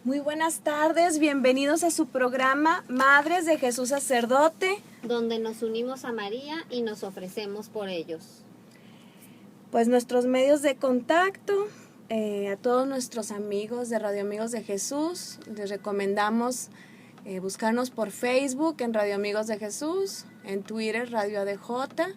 Muy buenas tardes, bienvenidos a su programa Madres de Jesús Sacerdote, donde nos unimos a María y nos ofrecemos por ellos. Pues nuestros medios de contacto, a todos nuestros amigos de Radio Amigos de Jesús, les recomendamos buscarnos por Facebook en Radio Amigos de Jesús, en Twitter Radio ADJ,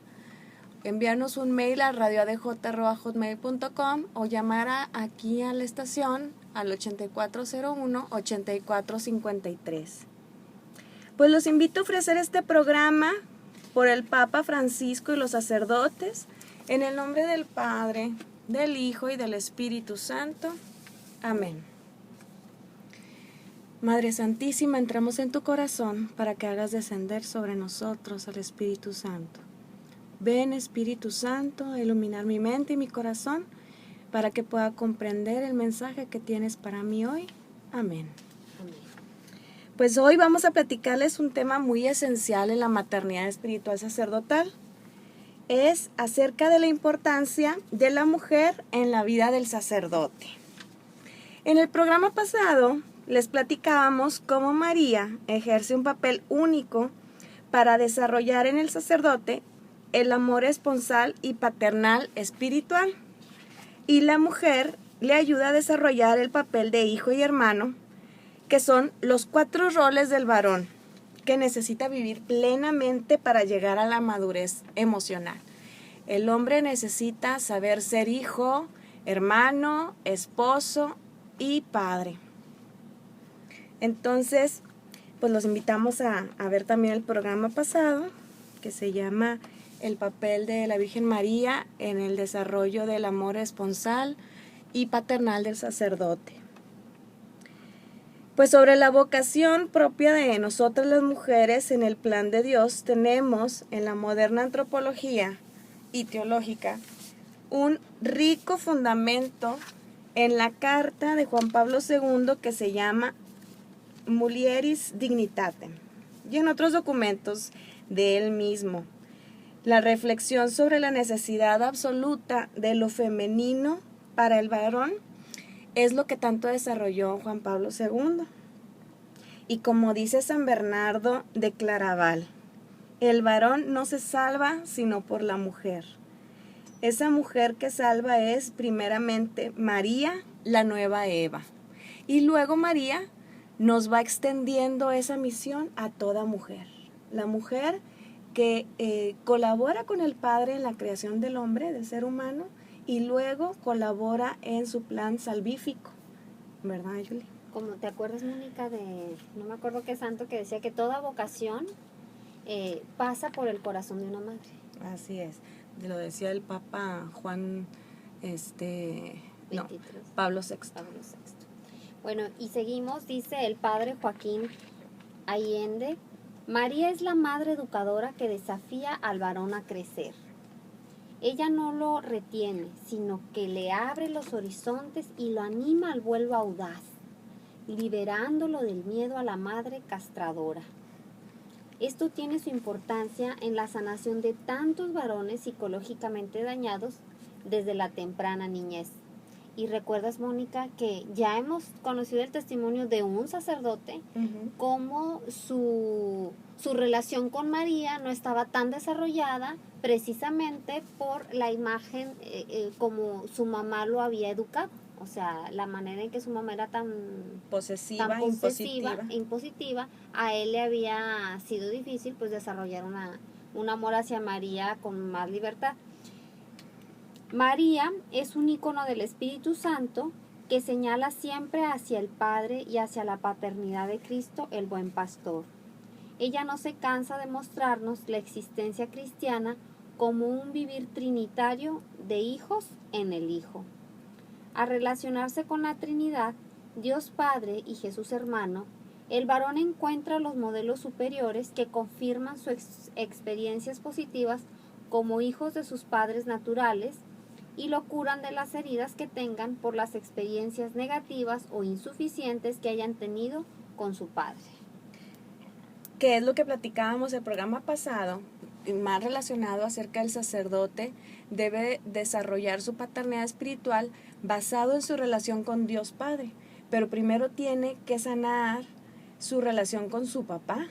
enviarnos un mail a radioadj@hotmail.com o llamar aquí a la estación al 8401-8453. Pues los invito a ofrecer este programa por el Papa Francisco y los sacerdotes, en el nombre del Padre, del Hijo y del Espíritu Santo. Amén. Madre Santísima, entramos en tu corazón para que hagas descender sobre nosotros al Espíritu Santo. Ven, Espíritu Santo, a iluminar mi mente y mi corazón para que pueda comprender el mensaje que tienes para mí hoy. Amén. Amén. Pues hoy vamos a platicarles un tema muy esencial en la maternidad espiritual sacerdotal. Es acerca de la importancia de la mujer en la vida del sacerdote. En el programa pasado les platicábamos cómo María ejerce un papel único para desarrollar en el sacerdote el amor esponsal y paternal espiritual. Y la mujer le ayuda a desarrollar el papel de hijo y hermano, que son los 4 roles del varón que necesita vivir plenamente para llegar a la madurez emocional. El hombre necesita saber ser hijo, hermano, esposo y padre. Entonces, pues los invitamos a ver también el programa pasado, que se llama El papel de la Virgen María en el desarrollo del amor esponsal y paternal del sacerdote. Pues sobre la vocación propia de nosotras las mujeres en el plan de Dios, tenemos en la moderna antropología y teológica un rico fundamento en la carta de Juan Pablo II que se llama Mulieris Dignitatem, y en otros documentos de él mismo. La reflexión sobre la necesidad absoluta de lo femenino para el varón es lo que tanto desarrolló Juan Pablo II. Y como dice San Bernardo de Claraval, el varón no se salva sino por la mujer. Esa mujer que salva es primeramente María, la nueva Eva. Y luego María nos va extendiendo esa misión a toda mujer. La mujer que colabora con el Padre en la creación del hombre, del ser humano, y luego colabora en su plan salvífico. ¿Verdad, Julie? Como te acuerdas, Mónica, no me acuerdo qué santo, que decía que toda vocación pasa por el corazón de una madre. Así es. Lo decía el Papa Juan, Pablo VI. Bueno, y seguimos, dice el Padre Joaquín Allende: María es la madre educadora que desafía al varón a crecer. Ella no lo retiene, sino que le abre los horizontes y lo anima al vuelo audaz, liberándolo del miedo a la madre castradora. Esto tiene su importancia en la sanación de tantos varones psicológicamente dañados desde la temprana niñez. Y recuerdas, Mónica, que ya hemos conocido el testimonio de un sacerdote, cómo su relación con María no estaba tan desarrollada precisamente por la imagen como su mamá lo había educado. O sea, la manera en que su mamá era tan posesiva, tan posesiva e impositiva, a él le había sido difícil pues desarrollar un amor hacia María con más libertad. María es un ícono del Espíritu Santo que señala siempre hacia el Padre y hacia la paternidad de Cristo, el buen pastor. Ella no se cansa de mostrarnos la existencia cristiana como un vivir trinitario de hijos en el Hijo. Al relacionarse con la Trinidad, Dios Padre y Jesús Hermano, el varón encuentra los modelos superiores que confirman sus experiencias positivas como hijos de sus padres naturales y lo curan de las heridas que tengan por las experiencias negativas o insuficientes que hayan tenido con su padre. Que es lo que platicábamos el programa pasado, más relacionado acerca del sacerdote, debe desarrollar su paternidad espiritual basado en su relación con Dios Padre, pero primero tiene que sanar su relación con su papá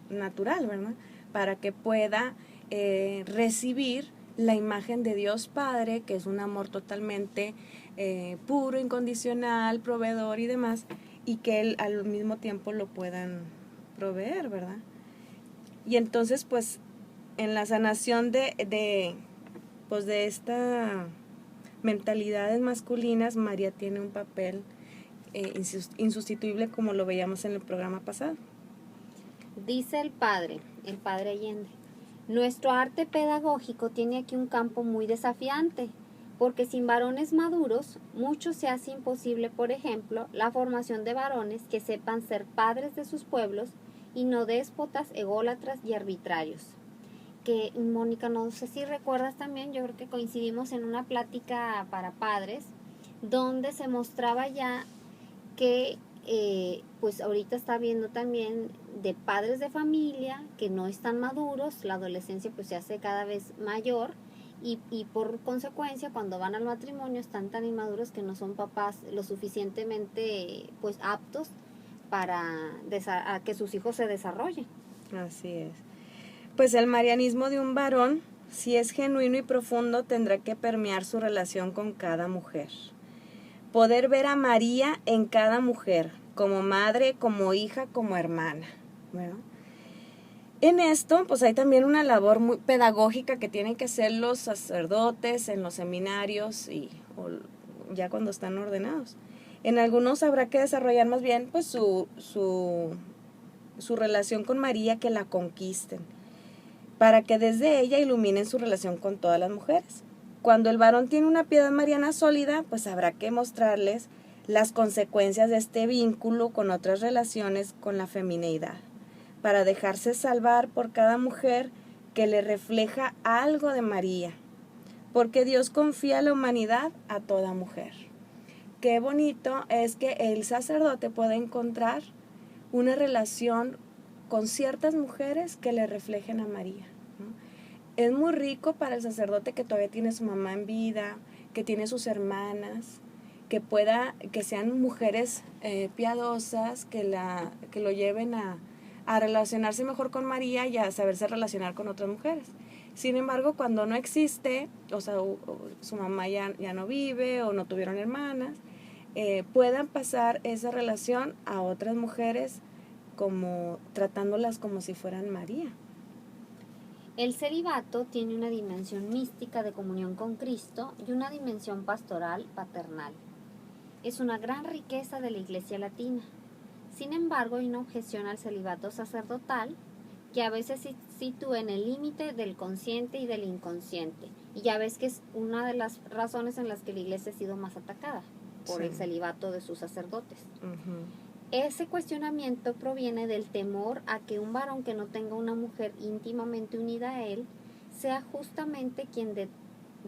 natural, ¿verdad? Para que pueda recibir la imagen de Dios Padre, que es un amor totalmente puro, incondicional, proveedor y demás, y que él al mismo tiempo lo puedan proveer, ¿verdad? Y entonces, pues, en la sanación de esta mentalidades masculinas, María tiene un papel insustituible, como lo veíamos en el programa pasado. Dice el padre Allende, nuestro arte pedagógico tiene aquí un campo muy desafiante, porque sin varones maduros, mucho se hace imposible, por ejemplo, la formación de varones que sepan ser padres de sus pueblos y no déspotas, ególatras y arbitrarios. Que, Mónica, no sé si recuerdas también, yo creo que coincidimos en una plática para padres, donde se mostraba ya que pues ahorita está viendo también de padres de familia que no están maduros, la adolescencia pues se hace cada vez mayor y por consecuencia cuando van al matrimonio están tan inmaduros que no son papás lo suficientemente pues aptos para a que sus hijos se desarrollen. Así es. Pues el marianismo de un varón, si es genuino y profundo, tendrá que permear su relación con cada mujer. Poder ver a María en cada mujer, como madre, como hija, como hermana. ¿Verdad? En esto, pues hay también una labor muy pedagógica que tienen que hacer los sacerdotes en los seminarios o ya cuando están ordenados. En algunos habrá que desarrollar más bien pues su relación con María, que la conquisten, para que desde ella iluminen su relación con todas las mujeres. Cuando el varón tiene una piedad mariana sólida, pues habrá que mostrarles las consecuencias de este vínculo con otras relaciones con la femineidad, para dejarse salvar por cada mujer que le refleja algo de María, porque Dios confía la humanidad a toda mujer. Qué bonito es que el sacerdote pueda encontrar una relación con ciertas mujeres que le reflejen a María, ¿no? Es muy rico para el sacerdote que todavía tiene su mamá en vida, que tiene sus hermanas, que sean mujeres piadosas, que lo lleven a relacionarse mejor con María y a saberse relacionar con otras mujeres. Sin embargo, cuando no existe, o sea, su mamá ya no vive o no tuvieron hermanas, puedan pasar esa relación a otras mujeres, como tratándolas como si fueran María. El celibato tiene una dimensión mística de comunión con Cristo y una dimensión pastoral paternal. Es una gran riqueza de la Iglesia latina. Sin embargo, hay una objeción al celibato sacerdotal que a veces se sitúa en el límite del consciente y del inconsciente. Y ya ves que es una de las razones en las que la Iglesia ha sido más atacada por el celibato de sus sacerdotes. Uh-huh. Ese cuestionamiento proviene del temor a que un varón que no tenga una mujer íntimamente unida a él sea justamente quien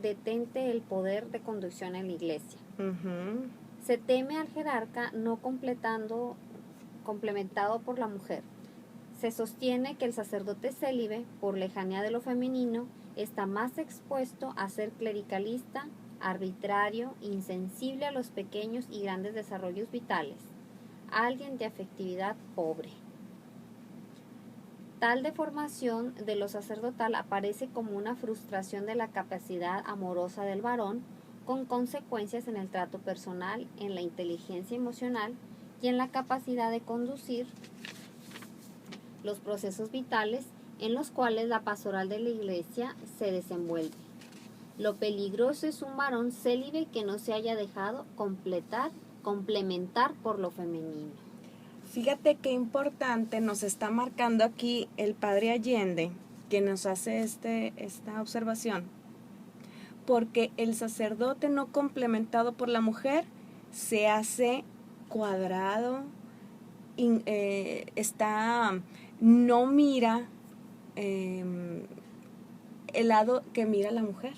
detente el poder de conducción en la Iglesia. Uh-huh. Se teme al jerarca no complementado por la mujer. Se sostiene que el sacerdote célibe, por lejanía de lo femenino, está más expuesto a ser clericalista, arbitrario, insensible a los pequeños y grandes desarrollos vitales, alguien de afectividad pobre. Tal deformación de lo sacerdotal aparece como una frustración de la capacidad amorosa del varón, con consecuencias en el trato personal, en la inteligencia emocional y en la capacidad de conducir los procesos vitales en los cuales la pastoral de la Iglesia se desenvuelve. Lo peligroso es un varón célibe que no se haya dejado complementar por lo femenino. Fíjate qué importante nos está marcando aquí el padre Allende, que nos hace esta observación, porque el sacerdote no complementado por la mujer se hace cuadrado, no mira el lado que mira la mujer,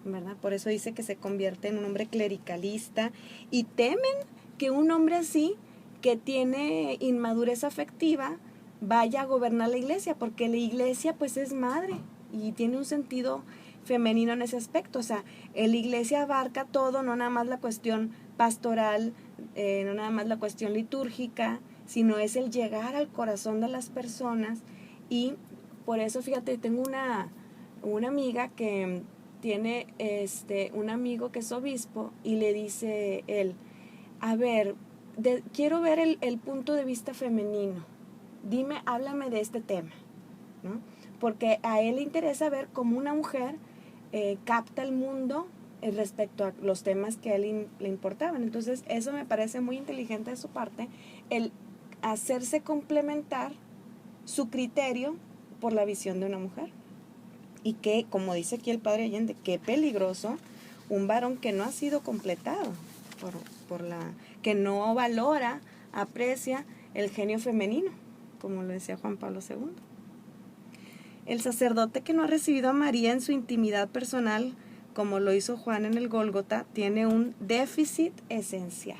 ¿verdad? Por eso dice que se convierte en un hombre clericalista, y temen que un hombre así, que tiene inmadurez afectiva, vaya a gobernar la iglesia, porque la iglesia pues es madre y tiene un sentido femenino en ese aspecto. O sea, la iglesia abarca todo, no nada más la cuestión pastoral, no nada más la cuestión litúrgica, sino es el llegar al corazón de las personas. Y por eso, fíjate, tengo una amiga que tiene un amigo que es obispo y le dice él, a ver, quiero ver el punto de vista femenino, dime, háblame de este tema, ¿no? Porque a él le interesa ver cómo una mujer capta el mundo respecto a los temas que a él le importaban. Entonces eso me parece muy inteligente de su parte, el hacerse complementar su criterio por la visión de una mujer. Y que, como dice aquí el padre Allende, qué peligroso un varón que no ha sido completado, que no valora, aprecia el genio femenino, como lo decía Juan Pablo II. El sacerdote que no ha recibido a María en su intimidad personal, como lo hizo Juan en el Gólgota, tiene un déficit esencial.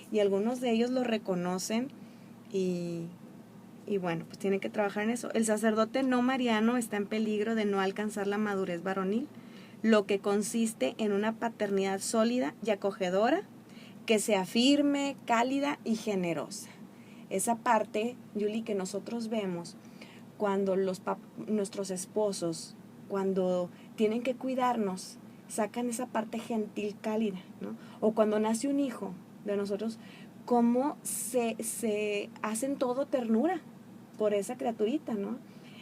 Y algunos de ellos lo reconocen y bueno, pues tiene que trabajar en eso. El sacerdote no mariano está en peligro de no alcanzar la madurez varonil, lo que consiste en una paternidad sólida y acogedora, que sea firme, cálida y generosa. Esa parte, Yuli, que nosotros vemos cuando nuestros esposos, cuando tienen que cuidarnos, sacan esa parte gentil, cálida, ¿no? O cuando nace un hijo de nosotros, cómo se hacen todo ternura por esa criaturita, ¿no?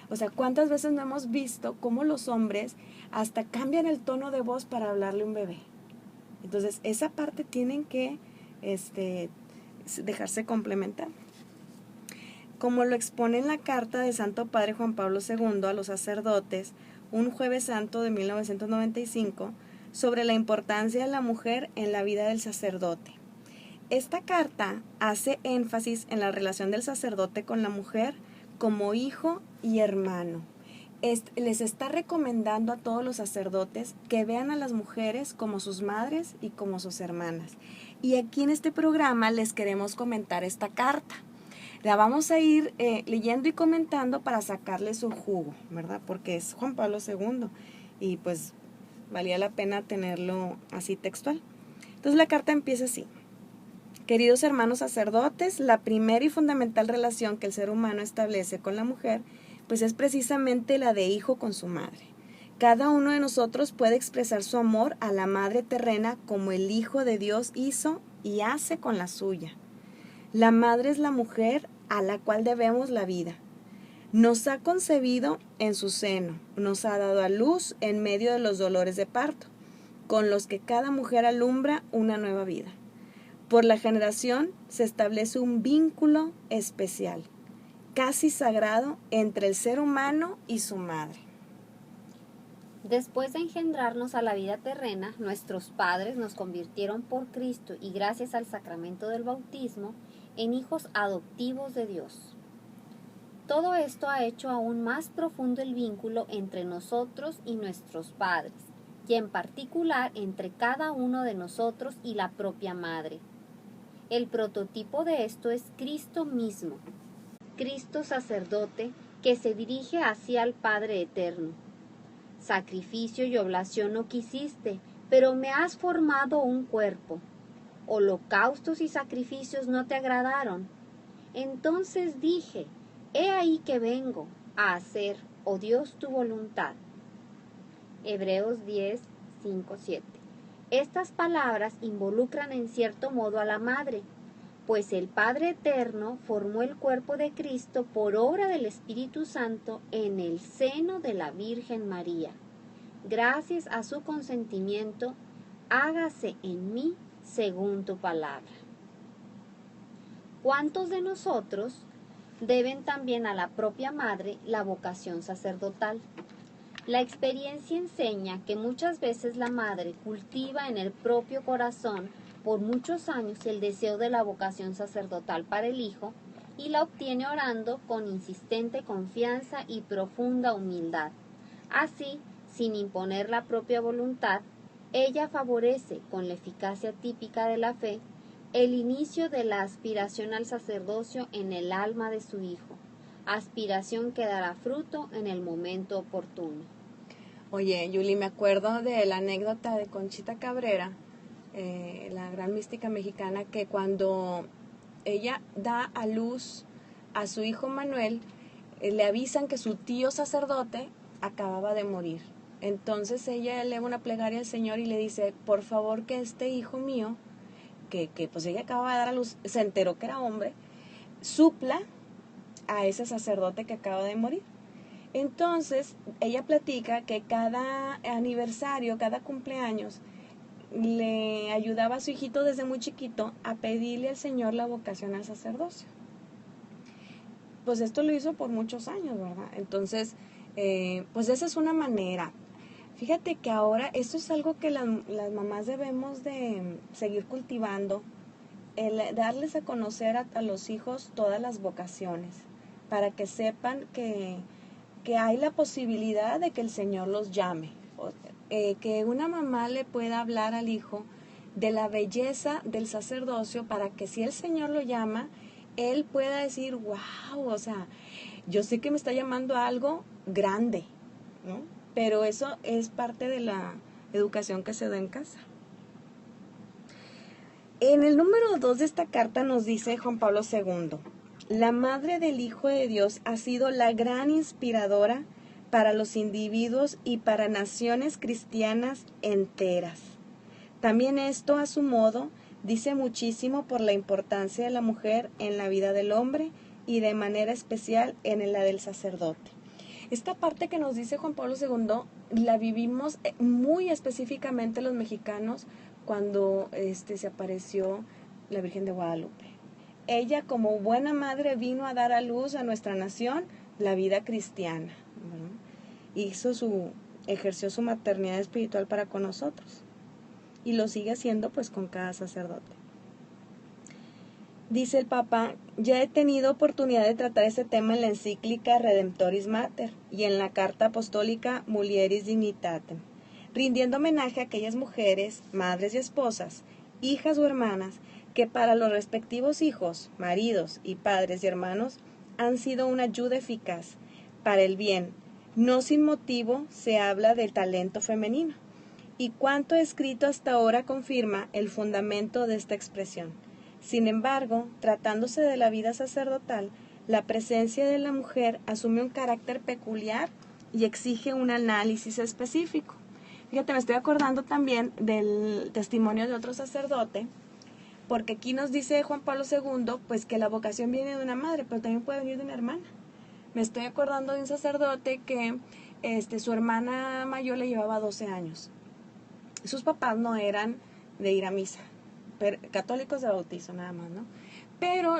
O sea, ¿cuántas veces no hemos visto cómo los hombres hasta cambian el tono de voz para hablarle a un bebé? Entonces, esa parte tienen que dejarse complementar. Como lo expone en la carta de Santo Padre Juan Pablo II a los sacerdotes, un Jueves Santo de 1995, sobre la importancia de la mujer en la vida del sacerdote. Esta carta hace énfasis en la relación del sacerdote con la mujer como hijo y hermano. Les está recomendando a todos los sacerdotes que vean a las mujeres como sus madres y como sus hermanas. Y aquí en este programa les queremos comentar esta carta. La vamos a ir leyendo y comentando para sacarle su jugo, ¿verdad? Porque es Juan Pablo II y pues valía la pena tenerlo así textual. Entonces la carta empieza así. Queridos hermanos sacerdotes, la primera y fundamental relación que el ser humano establece con la mujer, pues es precisamente la de hijo con su madre. Cada uno de nosotros puede expresar su amor a la madre terrena como el Hijo de Dios hizo y hace con la suya. La madre es la mujer a la cual debemos la vida. Nos ha concebido en su seno, nos ha dado a luz en medio de los dolores de parto, con los que cada mujer alumbra una nueva vida. Por la generación se establece un vínculo especial, casi sagrado, entre el ser humano y su madre. Después de engendrarnos a la vida terrena, nuestros padres nos convirtieron por Cristo y gracias al sacramento del bautismo en hijos adoptivos de Dios. Todo esto ha hecho aún más profundo el vínculo entre nosotros y nuestros padres, y en particular entre cada uno de nosotros y la propia madre. El prototipo de esto es Cristo mismo, Cristo sacerdote que se dirige hacia el Padre eterno. Sacrificio y oblación no quisiste, pero me has formado un cuerpo. Holocaustos y sacrificios no te agradaron. Entonces dije, he ahí que vengo a hacer, oh Dios, tu voluntad. Hebreos 10, 5, 7. Estas palabras involucran en cierto modo a la madre, pues el Padre Eterno formó el cuerpo de Cristo por obra del Espíritu Santo en el seno de la Virgen María. Gracias a su consentimiento, hágase en mí según tu palabra. ¿Cuántos de nosotros deben también a la propia madre la vocación sacerdotal? La experiencia enseña que muchas veces la madre cultiva en el propio corazón por muchos años el deseo de la vocación sacerdotal para el hijo y la obtiene orando con insistente confianza y profunda humildad. Así, sin imponer la propia voluntad, ella favorece, con la eficacia típica de la fe, el inicio de la aspiración al sacerdocio en el alma de su hijo, aspiración que dará fruto en el momento oportuno. Oye, Yuli, me acuerdo de la anécdota de Conchita Cabrera, la gran mística mexicana, que cuando ella da a luz a su hijo Manuel, le avisan que su tío sacerdote acababa de morir. Entonces ella eleva una plegaria al Señor y le dice, por favor, que este hijo mío, que pues ella acababa de dar a luz, se enteró que era hombre, supla a ese sacerdote que acaba de morir. Entonces ella platica que cada aniversario, cada cumpleaños, le ayudaba a su hijito desde muy chiquito a pedirle al Señor la vocación al sacerdocio. Pues esto lo hizo por muchos años, ¿verdad? Entonces, pues esa es una manera. Fíjate que ahora esto es algo que las mamás debemos de seguir cultivando, el darles a conocer a los hijos todas las vocaciones, para que sepan que hay la posibilidad de que el Señor los llame, que una mamá le pueda hablar al hijo de la belleza del sacerdocio, para que si el Señor lo llama, él pueda decir, wow, o sea, yo sé que me está llamando a algo grande, ¿no? Pero eso es parte de la educación que se da en casa. En el número 2 de esta carta nos dice Juan Pablo II, la madre del Hijo de Dios ha sido la gran inspiradora para los individuos y para naciones cristianas enteras. También esto, a su modo, dice muchísimo por la importancia de la mujer en la vida del hombre y de manera especial en la del sacerdote. Esta parte que nos dice Juan Pablo II la vivimos muy específicamente los mexicanos cuando se apareció la Virgen de Guadalupe. Ella, como buena madre, vino a dar a luz a nuestra nación la vida cristiana, ¿no? Ejerció su maternidad espiritual para con nosotros y lo sigue haciendo pues con cada sacerdote. Dice el Papa, ya he tenido oportunidad de tratar este tema en la encíclica Redemptoris Mater y en la carta apostólica Mulieris Dignitatem, rindiendo homenaje a aquellas mujeres, madres y esposas, hijas o hermanas, que para los respectivos hijos, maridos y padres y hermanos han sido una ayuda eficaz para el bien. No sin motivo se habla del talento femenino, y cuanto escrito hasta ahora confirma el fundamento de esta expresión. Sin embargo, tratándose de la vida sacerdotal, la presencia de la mujer asume un carácter peculiar y exige un análisis específico. Fíjate, me estoy acordando también del testimonio de otro sacerdote, porque aquí nos dice Juan Pablo II, pues que la vocación viene de una madre, pero también puede venir de una hermana. Me estoy acordando de un sacerdote que su hermana mayor le llevaba 12 años. Sus papás no eran de ir a misa, católicos de bautizo nada más, ¿no? Pero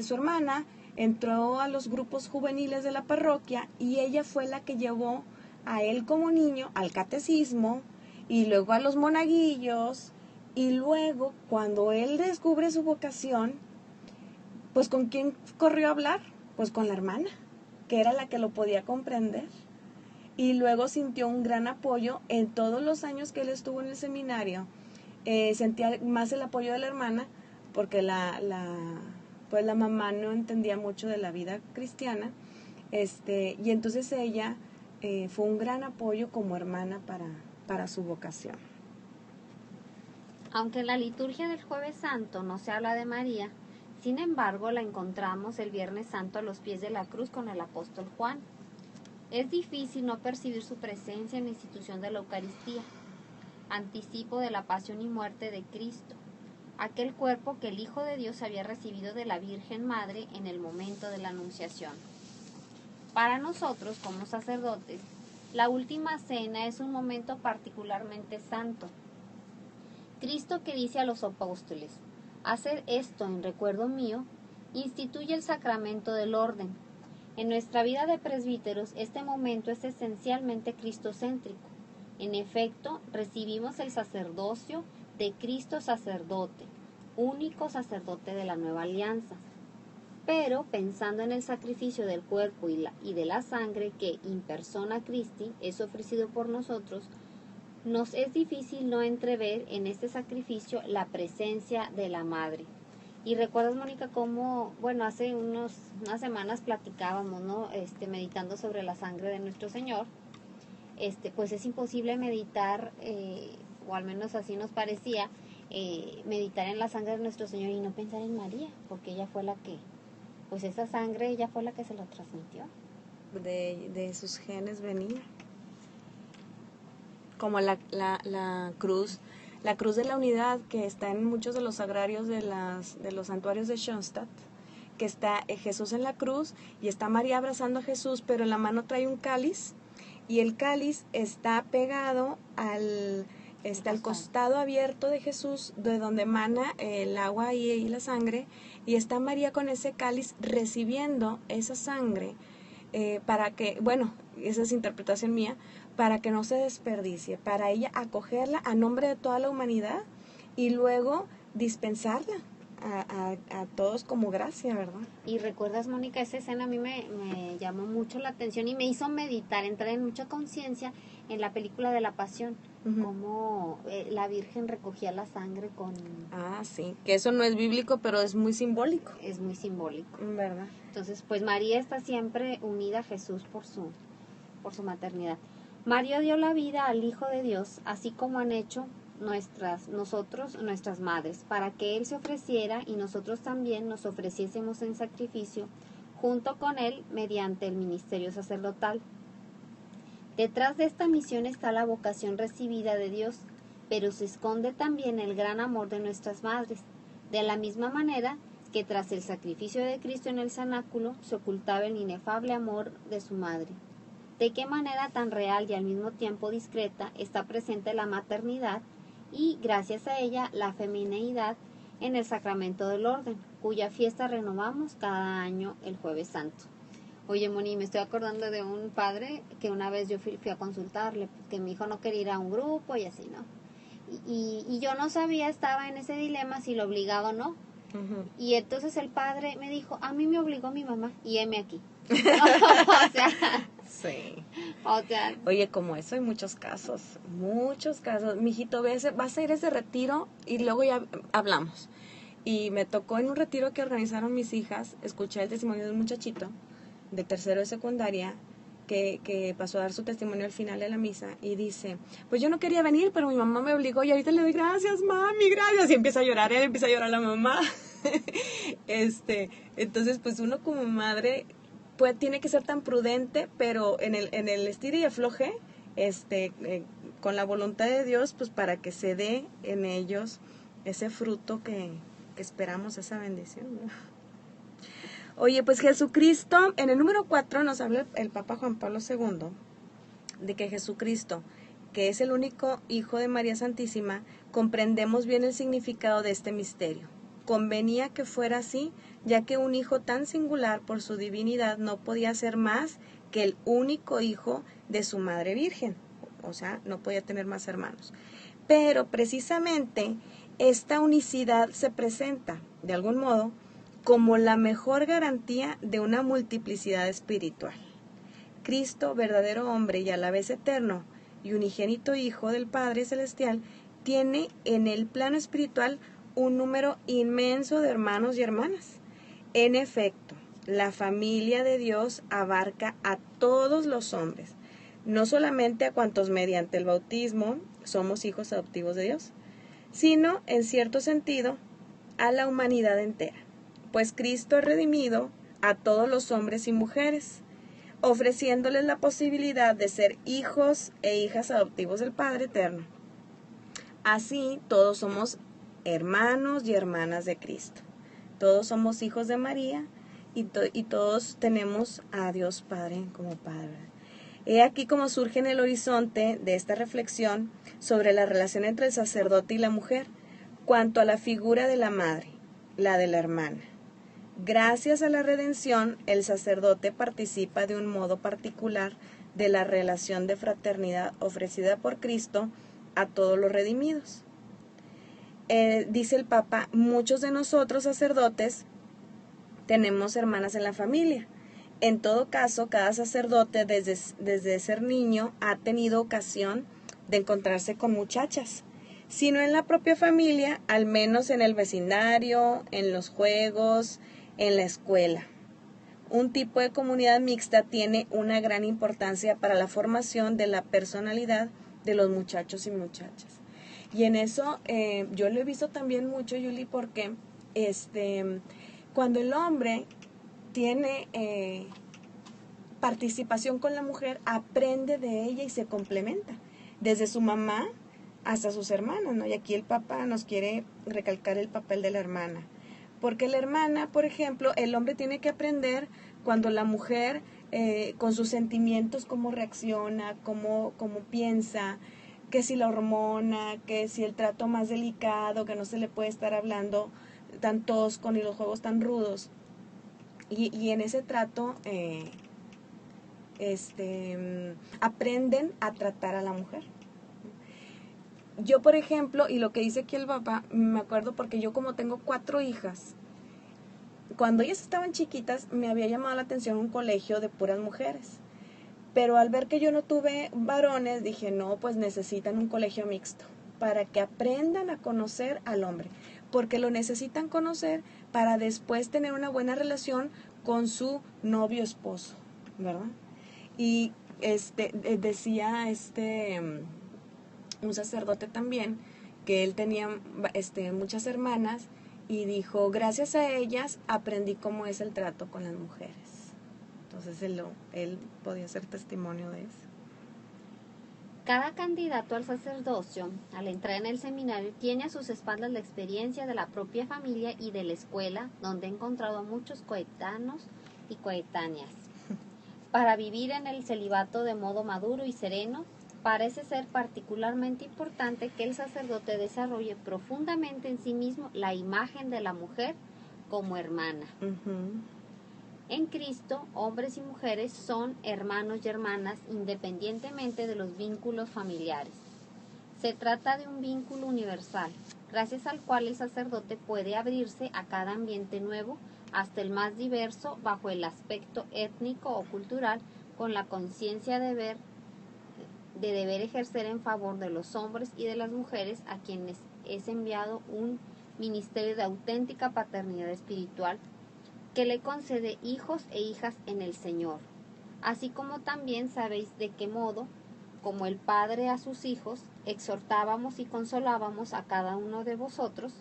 su hermana entró a los grupos juveniles de la parroquia y ella fue la que llevó a él como niño al catecismo y luego a los monaguillos, y luego cuando él descubre su vocación, pues ¿con quién corrió a hablar? Pues con la hermana, que era la que lo podía comprender. Y luego sintió un gran apoyo en todos los años que él estuvo en el seminario. Sentía más el apoyo de la hermana, porque pues la mamá no entendía mucho de la vida cristiana, y entonces ella fue un gran apoyo como hermana para su vocación. Aunque en la liturgia del Jueves Santo no se habla de María, sin embargo la encontramos el Viernes Santo a los pies de la cruz con el apóstol Juan. Es difícil no percibir su presencia en la institución de la Eucaristía, anticipo de la pasión y muerte de Cristo, aquel cuerpo que el Hijo de Dios había recibido de la Virgen Madre en el momento de la Anunciación. Para nosotros, como sacerdotes, la última cena es un momento particularmente santo. Cristo, que dice a los apóstoles, «Haced esto en recuerdo mío», instituye el sacramento del orden. En nuestra vida de presbíteros, este momento es esencialmente cristocéntrico. En efecto, recibimos el sacerdocio de Cristo sacerdote, único sacerdote de la nueva alianza. Pero, pensando en el sacrificio del cuerpo y de la sangre que, in persona Christi, es ofrecido por nosotros, nos es difícil no entrever en este sacrificio la presencia de la Madre. Y recuerdas, Mónica, cómo, hace unas semanas platicábamos, ¿no? Meditando sobre la sangre de nuestro Señor. Pues es imposible meditar, o al menos así nos parecía, meditar en la sangre de nuestro Señor y no pensar en María, porque ella fue la que, pues esa sangre, ella fue la que se lo transmitió. De sus genes venía. Como la cruz de la unidad que está en muchos de los sagrarios de los santuarios de Schoenstatt, que está Jesús en la cruz y está María abrazando a Jesús, pero en la mano trae un cáliz y el cáliz está pegado al costado abierto de Jesús, de donde emana el agua y la sangre, y está María con ese cáliz recibiendo esa sangre para que, bueno, esa es interpretación mía, para que no se desperdicie, para ella acogerla a nombre de toda la humanidad y luego dispensarla a todos como gracia, ¿verdad? Y recuerdas, Mónica, esa escena a mí me llamó mucho la atención y me hizo meditar, entrar en mucha conciencia en la película de la Pasión, cómo la Virgen recogía la sangre con... Ah, sí, que eso no es bíblico, pero es muy simbólico. Es muy simbólico. ¿Verdad? Entonces, pues María está siempre unida a Jesús por su maternidad. María dio la vida al Hijo de Dios, así como han hecho nuestras madres, para que Él se ofreciera y nosotros también nos ofreciésemos en sacrificio junto con Él mediante el ministerio sacerdotal. Detrás de esta misión está la vocación recibida de Dios, pero se esconde también el gran amor de nuestras madres, de la misma manera que tras el sacrificio de Cristo en el cenáculo se ocultaba el inefable amor de su madre. De qué manera tan real y al mismo tiempo discreta está presente la maternidad y, gracias a ella, la femineidad en el sacramento del orden, cuya fiesta renovamos cada año el Jueves Santo. Oye, Moni, me estoy acordando de un padre que una vez yo fui a consultarle, que mi hijo no quería ir a un grupo y así, ¿no? Y yo no sabía, estaba en ese dilema si lo obligaba o no. Y entonces el padre me dijo, a mí me obligó mi mamá y heme aquí. O sea, sí. O sea, oye, como eso hay muchos casos. Mijito, vas a ir a ese retiro y luego ya hablamos. Y me tocó en un retiro que organizaron mis hijas, escuché el testimonio de un muchachito de tercero de secundaria que pasó a dar su testimonio al final de la misa y dice, pues yo no quería venir, pero mi mamá me obligó y ahorita le doy gracias, mami, gracias. Y empieza a llorar, él empieza a llorar la mamá. Entonces, pues uno como madre tiene que ser tan prudente, pero en el estire y afloje, con la voluntad de Dios, pues para que se dé en ellos ese fruto que esperamos, esa bendición, ¿no? Oye, pues Jesucristo, en el número 4 nos habla el Papa Juan Pablo II, de que Jesucristo, que es el único Hijo de María Santísima, comprendemos bien el significado de este misterio. Convenía que fuera así, ya que un hijo tan singular por su divinidad no podía ser más que el único hijo de su Madre Virgen, o sea, no podía tener más hermanos. Pero precisamente esta unicidad se presenta, de algún modo, como la mejor garantía de una multiplicidad espiritual. Cristo, verdadero hombre y a la vez eterno, y unigénito Hijo del Padre Celestial, tiene en el plano espiritual un número inmenso de hermanos y hermanas. En efecto, la familia de Dios abarca a todos los hombres, no solamente a cuantos mediante el bautismo somos hijos adoptivos de Dios, sino, en cierto sentido, a la humanidad entera, pues Cristo ha redimido a todos los hombres y mujeres, ofreciéndoles la posibilidad de ser hijos e hijas adoptivos del Padre Eterno. Así, todos somos hermanos y hermanas de Cristo. Todos somos hijos de María y todos tenemos a Dios Padre como Padre. He aquí cómo surge en el horizonte de esta reflexión sobre la relación entre el sacerdote y la mujer, cuanto a la figura de la madre, la de la hermana. Gracias a la redención, el sacerdote participa de un modo particular de la relación de fraternidad ofrecida por Cristo a todos los redimidos. Dice el Papa, muchos de nosotros sacerdotes tenemos hermanas en la familia. En todo caso, cada sacerdote desde ser niño ha tenido ocasión de encontrarse con muchachas. Si no en la propia familia, al menos en el vecindario, en los juegos, en la escuela. Un tipo de comunidad mixta tiene una gran importancia para la formación de la personalidad de los muchachos y muchachas. Y en eso yo lo he visto también mucho, Yuli, porque cuando el hombre tiene participación con la mujer, aprende de ella y se complementa, desde su mamá hasta sus hermanas, ¿no? Y aquí el papá nos quiere recalcar el papel de la hermana, porque la hermana, por ejemplo, el hombre tiene que aprender cuando la mujer, con sus sentimientos, cómo reacciona, cómo piensa, que si la hormona, que si el trato más delicado, que no se le puede estar hablando tan tosco ni los juegos tan rudos. Y en ese trato aprenden a tratar a la mujer. Yo, por ejemplo, y lo que dice aquí el papá, me acuerdo porque yo como tengo 4 hijas, cuando ellas estaban chiquitas me había llamado la atención un colegio de puras mujeres. Pero al ver que yo no tuve varones, dije, no, pues necesitan un colegio mixto para que aprendan a conocer al hombre, porque lo necesitan conocer para después tener una buena relación con su novio esposo, ¿verdad? Y decía un sacerdote también que él tenía muchas hermanas y dijo, gracias a ellas aprendí cómo es el trato con las mujeres. Entonces él podía ser testimonio de eso. Cada candidato al sacerdocio, al entrar en el seminario, tiene a sus espaldas la experiencia de la propia familia y de la escuela, donde ha encontrado a muchos coetanos y coetáneas. Para vivir en el celibato de modo maduro y sereno, parece ser particularmente importante que el sacerdote desarrolle profundamente en sí mismo la imagen de la mujer como hermana. Uh-huh. En Cristo, hombres y mujeres son hermanos y hermanas independientemente de los vínculos familiares. Se trata de un vínculo universal, gracias al cual el sacerdote puede abrirse a cada ambiente nuevo, hasta el más diverso, bajo el aspecto étnico o cultural, con la conciencia de deber ejercer en favor de los hombres y de las mujeres a quienes es enviado un ministerio de auténtica paternidad espiritual que le concede hijos e hijas en el Señor, así como también sabéis de qué modo, como el Padre a sus hijos, exhortábamos y consolábamos a cada uno de vosotros,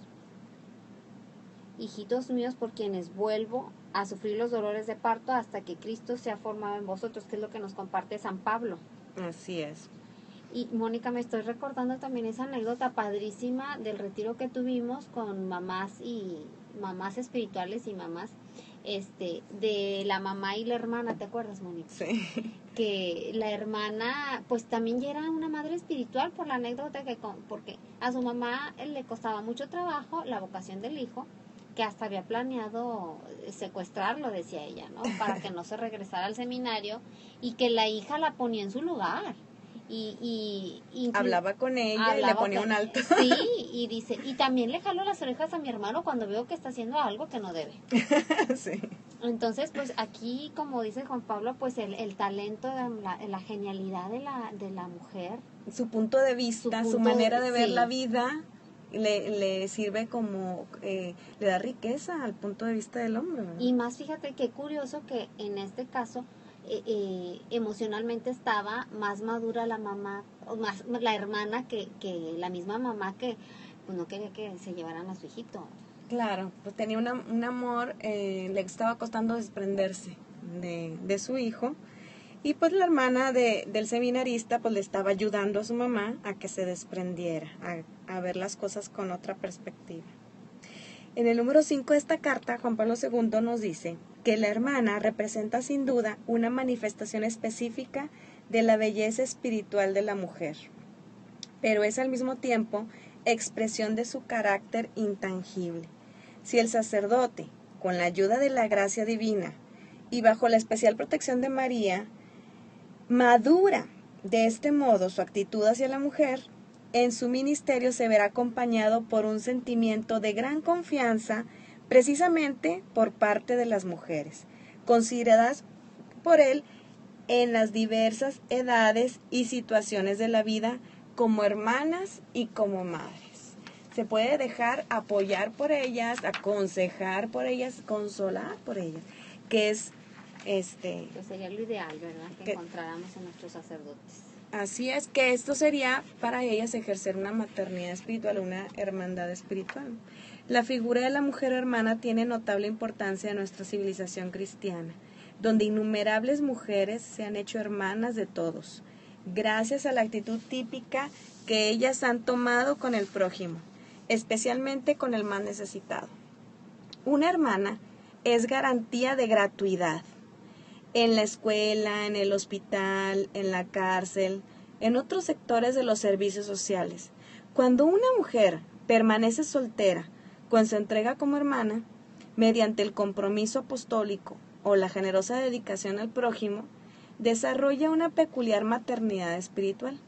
hijitos míos, por quienes vuelvo a sufrir los dolores de parto hasta que Cristo sea formado en vosotros, que es lo que nos comparte San Pablo. Así es. Y Mónica, me estoy recordando también esa anécdota padrísima del retiro que tuvimos con mamás espirituales y mamás de la mamá y la hermana, ¿te acuerdas, Mónica? Sí. Que la hermana pues también ya era una madre espiritual por la anécdota porque a su mamá le costaba mucho trabajo la vocación del hijo, que hasta había planeado secuestrarlo, decía ella, ¿no? Para que no se regresara al seminario, y que la hija la ponía en su lugar. Y hablaba con ella y le ponía un alto. Sí, y dice, y también le jalo las orejas a mi hermano cuando veo que está haciendo algo que no debe. Sí. Entonces, pues aquí, como dice Juan Pablo, pues el talento, la genialidad de la mujer. Su punto de vista, su manera de ver la vida, le sirve como, le da riqueza al punto de vista del hombre, ¿verdad? Y más, fíjate qué curioso que en este caso, emocionalmente estaba más madura la mamá, o más la hermana que la misma mamá, que pues no quería que se llevaran a su hijito. Claro, pues tenía un amor, le estaba costando desprenderse de su hijo, y pues la hermana del seminarista pues le estaba ayudando a su mamá a que se desprendiera, a ver las cosas con otra perspectiva. En el número 5 de esta carta, Juan Pablo II nos dice que la hermana representa sin duda una manifestación específica de la belleza espiritual de la mujer, pero es al mismo tiempo expresión de su carácter intangible. Si el sacerdote, con la ayuda de la gracia divina y bajo la especial protección de María, madura de este modo su actitud hacia la mujer, en su ministerio se verá acompañado por un sentimiento de gran confianza, precisamente por parte de las mujeres, consideradas por él en las diversas edades y situaciones de la vida como hermanas y como madres. Se puede dejar apoyar por ellas, aconsejar por ellas, consolar por ellas, que es Pues sería lo ideal, ¿verdad? Que encontráramos en nuestros sacerdotes. Así es que esto sería para ellas ejercer una maternidad espiritual, una hermandad espiritual. La figura de la mujer hermana tiene notable importancia en nuestra civilización cristiana, donde innumerables mujeres se han hecho hermanas de todos, gracias a la actitud típica que ellas han tomado con el prójimo, especialmente con el más necesitado. Una hermana es garantía de gratuidad. En la escuela, en el hospital, en la cárcel, en otros sectores de los servicios sociales. Cuando una mujer permanece soltera, cuando se entrega como hermana, mediante el compromiso apostólico o la generosa dedicación al prójimo, desarrolla una peculiar maternidad espiritual.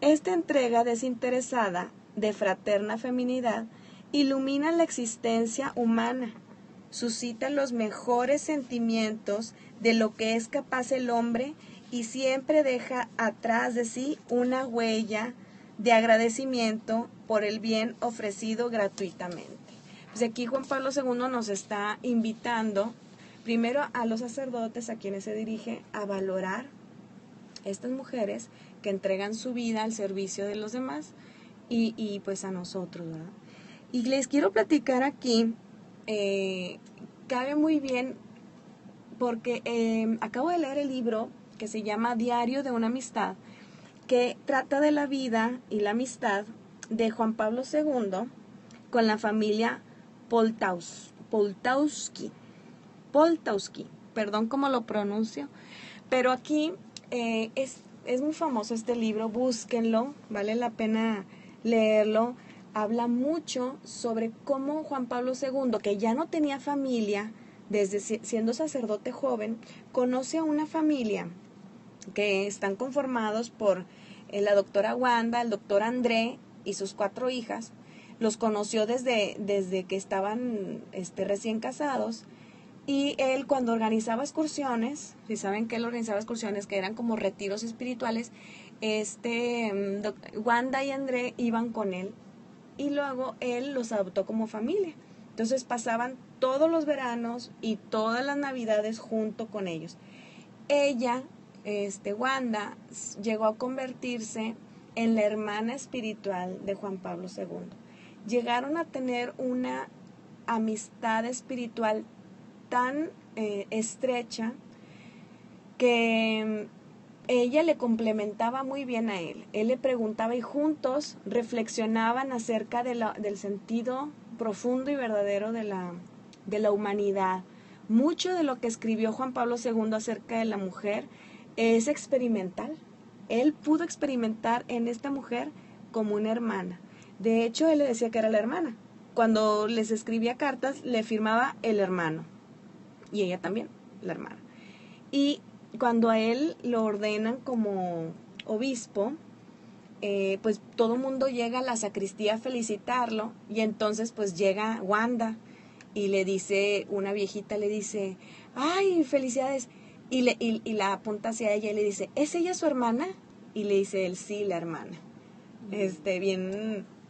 Esta entrega desinteresada de fraterna feminidad ilumina la existencia humana, suscita los mejores sentimientos de lo que es capaz el hombre y siempre deja atrás de sí una huella de agradecimiento por el bien ofrecido gratuitamente. Pues aquí Juan Pablo II nos está invitando primero a los sacerdotes a quienes se dirige a valorar estas mujeres que entregan su vida al servicio de los demás y pues a nosotros, ¿verdad? Y les quiero platicar aquí, cabe muy bien porque acabo de leer el libro que se llama Diario de una amistad, que trata de la vida y la amistad de Juan Pablo II con la familia Poltowski, perdón cómo lo pronuncio, pero aquí es muy famoso este libro, búsquenlo, vale la pena leerlo. Habla mucho sobre cómo Juan Pablo II, que ya no tenía familia, desde siendo sacerdote joven, conoce a una familia que están conformados por la doctora Wanda, el doctor André y sus 4 hijas. Los conoció desde que estaban recién casados, y él cuando organizaba excursiones, si saben que él organizaba excursiones que eran como retiros espirituales, Wanda y André iban con él y luego él los adoptó como familia. Entonces pasaban todos los veranos y todas las navidades junto con ellos. Ella, Wanda, llegó a convertirse en la hermana espiritual de Juan Pablo II. Llegaron a tener una amistad espiritual tan estrecha que ella le complementaba muy bien a él. Él le preguntaba y juntos reflexionaban acerca del sentido profundo y verdadero de la humanidad. Mucho de lo que escribió Juan Pablo II acerca de la mujer es experimental. Él pudo experimentar en esta mujer como una hermana. De hecho, él le decía que era la hermana. Cuando les escribía cartas, le firmaba el hermano. Y ella también, la hermana. Y cuando a él lo ordenan como obispo, pues todo el mundo llega a la sacristía a felicitarlo, y entonces pues llega Wanda y le dice, una viejita le dice, ¡ay, felicidades! Y la apunta hacia ella y le dice, ¿es ella su hermana? Y le dice él, sí, la hermana.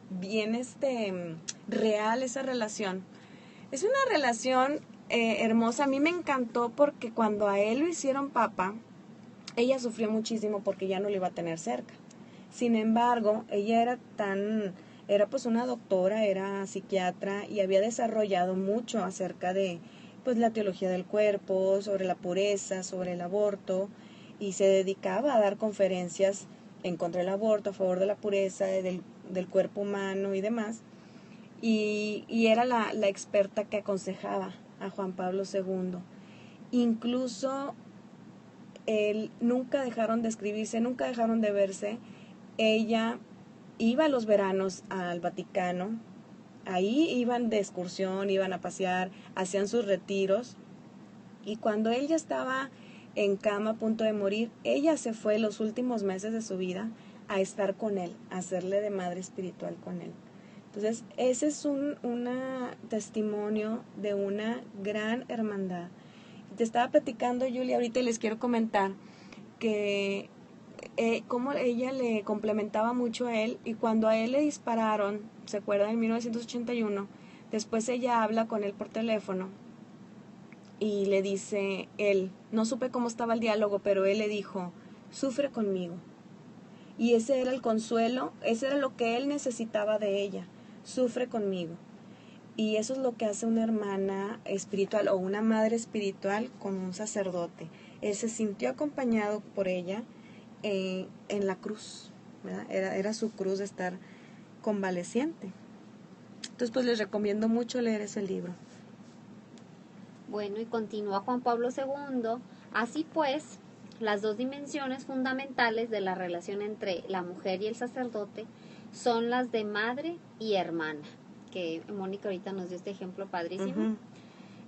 Bien real esa relación. Es una relación hermosa. A mí me encantó porque cuando a él lo hicieron papa, ella sufrió muchísimo porque ya no lo iba a tener cerca. Sin embargo, ella era pues una doctora, era psiquiatra y había desarrollado mucho acerca de pues la teología del cuerpo, sobre la pureza, sobre el aborto, y se dedicaba a dar conferencias en contra del aborto, a favor de la pureza, del cuerpo humano y demás. Y era la experta que aconsejaba a Juan Pablo II. Incluso nunca dejaron de escribirse, nunca dejaron de verse. Ella iba a los veranos al Vaticano, ahí iban de excursión, iban a pasear, hacían sus retiros, y cuando él ya estaba en cama a punto de morir, ella se fue los últimos meses de su vida a estar con él, a hacerle de madre espiritual con él. Entonces, ese es un testimonio de una gran hermandad. Te estaba platicando, Julia, ahorita, y les quiero comentar que cómo ella le complementaba mucho a él, y cuando a él le dispararon, ¿se acuerdan? En 1981, después ella habla con él por teléfono y le dice él, no supe cómo estaba el diálogo, pero él le dijo, sufre conmigo, Y ese era el consuelo, ese era lo que él necesitaba de ella. Sufre conmigo. Y eso es lo que hace una hermana espiritual o una madre espiritual con un sacerdote. Él se sintió acompañado por ella en la cruz, ¿verdad? Era su cruz de estar convaleciente. Entonces, pues les recomiendo mucho leer ese libro. Bueno, y continúa Juan Pablo II. Así pues, las dos dimensiones fundamentales de la relación entre la mujer y el sacerdote son las de madre y hermana, que Mónica ahorita nos dio este ejemplo padrísimo. Uh-huh.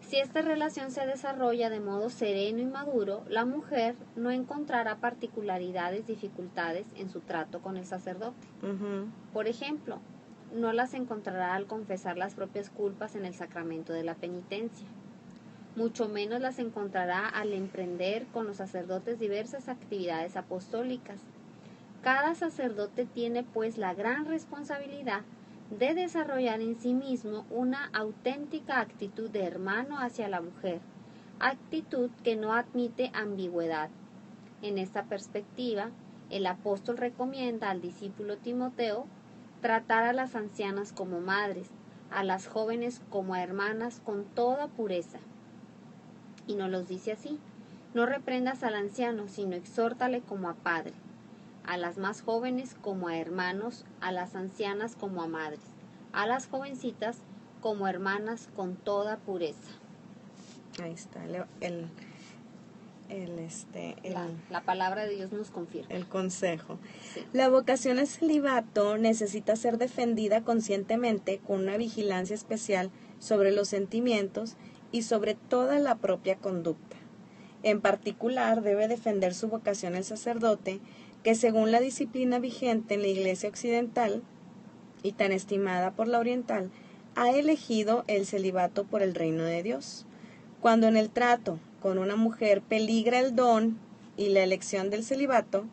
Si esta relación se desarrolla de modo sereno y maduro, la mujer no encontrará particularidades, dificultades en su trato con el sacerdote. Uh-huh. Por ejemplo, no las encontrará al confesar las propias culpas en el sacramento de la penitencia. Mucho menos las encontrará al emprender con los sacerdotes diversas actividades apostólicas. Cada sacerdote tiene pues la gran responsabilidad de desarrollar en sí mismo una auténtica actitud de hermano hacia la mujer, actitud que no admite ambigüedad. En esta perspectiva, el apóstol recomienda al discípulo Timoteo tratar a las ancianas como madres, a las jóvenes como a hermanas con toda pureza. Y nos los dice así: no reprendas al anciano, sino exhórtale como a padre, a las más jóvenes como a hermanos, a las ancianas como a madres, a las jovencitas como hermanas con toda pureza. Ahí está, La palabra de Dios nos confirma. El consejo. Sí. La vocación al celibato necesita ser defendida conscientemente con una vigilancia especial sobre los sentimientos y sobre toda la propia conducta. En particular, debe defender su vocación el sacerdote, que según la disciplina vigente en la Iglesia occidental y tan estimada por la oriental, ha elegido el celibato por el reino de Dios. Cuando en el trato con una mujer peligra el don y la elección del celibato,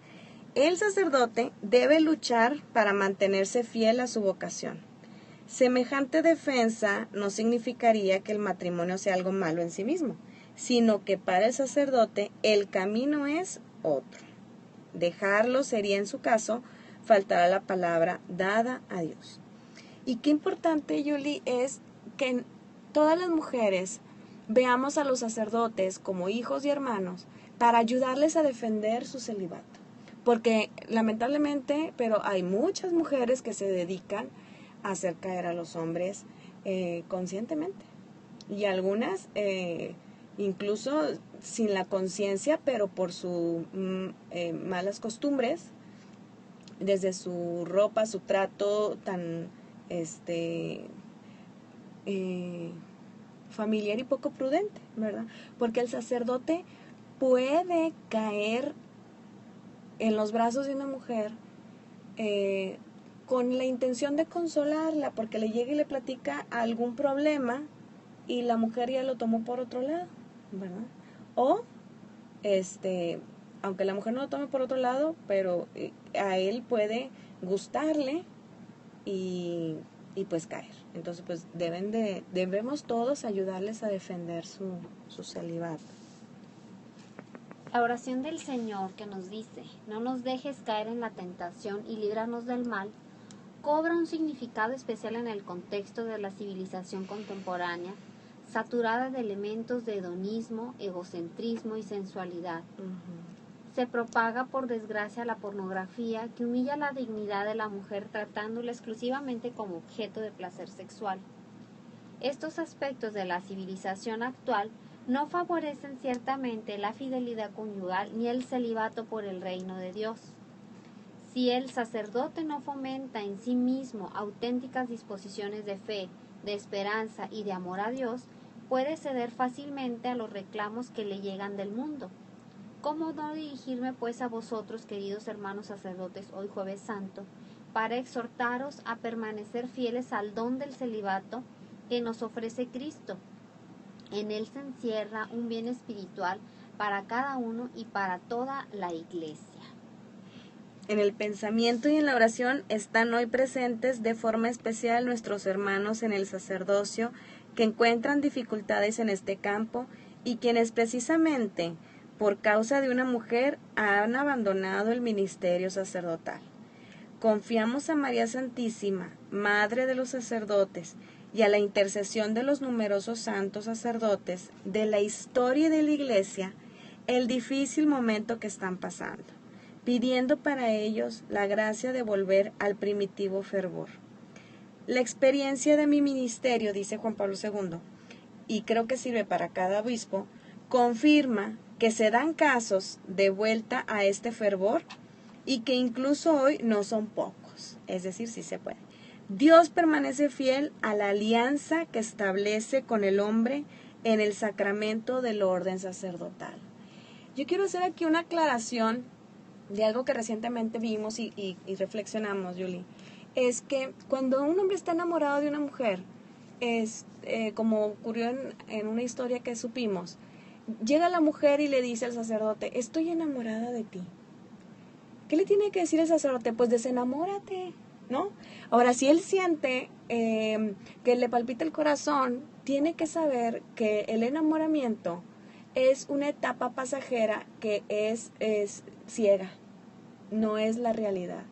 el sacerdote debe luchar para mantenerse fiel a su vocación. Semejante defensa no significaría que el matrimonio sea algo malo en sí mismo, sino que para el sacerdote el camino es otro. Dejarlo sería, en su caso, faltar a la palabra dada a Dios. Y qué importante, Yuli, es que todas las mujeres veamos a los sacerdotes como hijos y hermanos para ayudarles a defender su celibato. Porque lamentablemente, pero hay muchas mujeres que se dedican a hacer caer a los hombres conscientemente. Y algunas incluso sin la conciencia, pero por sus malas costumbres, desde su ropa, su trato tan familiar y poco prudente, ¿verdad? Porque el sacerdote puede caer en los brazos de una mujer con la intención de consolarla, porque le llega y le platica algún problema y la mujer ya lo tomó por otro lado, ¿verdad? O, aunque la mujer no lo tome por otro lado, pero a él puede gustarle y pues caer. Entonces, pues debemos todos ayudarles a defender su celibato. La oración del Señor que nos dice: no nos dejes caer en la tentación y líbranos del mal, cobra un significado especial en el contexto de la civilización contemporánea, saturada de elementos de hedonismo, egocentrismo y sensualidad. Uh-huh. Se propaga, por desgracia, la pornografía, que humilla la dignidad de la mujer tratándola exclusivamente como objeto de placer sexual. Estos aspectos de la civilización actual no favorecen ciertamente la fidelidad conyugal ni el celibato por el reino de Dios. Si el sacerdote no fomenta en sí mismo auténticas disposiciones de fe, de esperanza y de amor a Dios, puede ceder fácilmente a los reclamos que le llegan del mundo. ¿Cómo no dirigirme pues a vosotros, queridos hermanos sacerdotes, hoy Jueves Santo, para exhortaros a permanecer fieles al don del celibato que nos ofrece Cristo? En él se encierra un bien espiritual para cada uno y para toda la Iglesia. En el pensamiento y en la oración están hoy presentes de forma especial nuestros hermanos en el sacerdocio que encuentran dificultades en este campo y quienes precisamente por causa de una mujer han abandonado el ministerio sacerdotal. confiamos a María Santísima, Madre de los sacerdotes, y a la intercesión de los numerosos santos sacerdotes de la historia de la Iglesia, el difícil momento que están pasando, pidiendo para ellos la gracia de volver al primitivo fervor. La experiencia de mi ministerio, dice Juan Pablo II, y creo que sirve para cada obispo, confirma que se dan casos de vuelta a este fervor y que incluso hoy no son pocos, es decir, sí se puede. Dios permanece fiel a la alianza que establece con el hombre en el sacramento del orden sacerdotal. Yo quiero hacer aquí una aclaración de algo que recientemente vimos y reflexionamos, Julie. Es que cuando un hombre está enamorado de una mujer, como ocurrió en una historia que supimos, llega la mujer y le dice al sacerdote, estoy enamorada de ti. ¿Qué le tiene que decir el sacerdote? Pues desenamórate, ¿no? Ahora, si él siente que le palpita el corazón, tiene que saber que el enamoramiento es una etapa pasajera que es ciega, no es la realidad.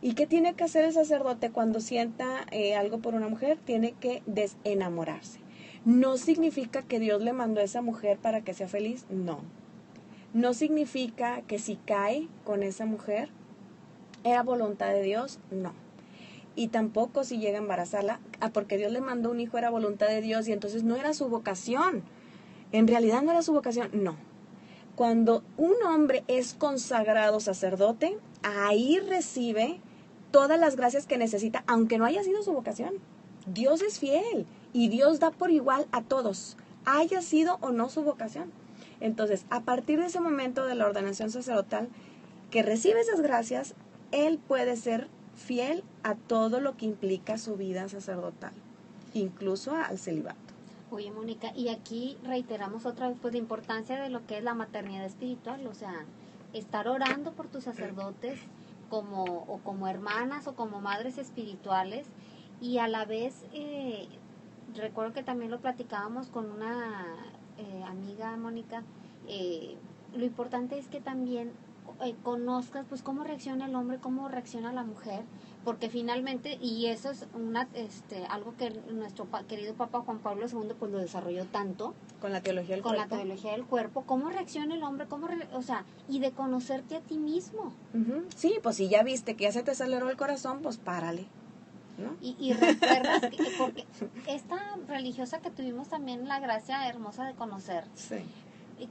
¿Y qué tiene que hacer el sacerdote cuando sienta algo por una mujer? Tiene que desenamorarse. No significa que Dios le mandó a esa mujer para que sea feliz, no. No significa que si cae con esa mujer, ¿era voluntad de Dios? No. Y tampoco si llega a embarazarla, porque Dios le mandó un hijo, era voluntad de Dios y entonces no era su vocación. En realidad no era su vocación, no. Cuando un hombre es consagrado sacerdote, ahí recibe todas las gracias que necesita, aunque no haya sido su vocación. Dios es fiel y Dios da por igual a todos, haya sido o no su vocación. Entonces, a partir de ese momento de la ordenación sacerdotal, que recibe esas gracias, él puede ser fiel a todo lo que implica su vida sacerdotal, incluso al celibato. Oye, Mónica, y aquí reiteramos otra vez pues la importancia de lo que es la maternidad espiritual, o sea, estar orando por tus sacerdotes como hermanas o como madres espirituales, y a la vez recuerdo que también lo platicábamos con una amiga, Mónica, lo importante es que también conozcas pues cómo reacciona el hombre, cómo reacciona la mujer, porque finalmente, y eso es algo que nuestro querido Papa Juan Pablo II pues lo desarrolló tanto con la teología del con cuerpo. la teología del cuerpo, cómo reacciona el hombre, o sea, y de conocerte a ti mismo. Uh-huh. Sí, pues si ya viste que ya se te aceleró el corazón, pues párale, ¿no? Y recuerdas que, porque esta religiosa que tuvimos también la gracia hermosa de conocer, sí,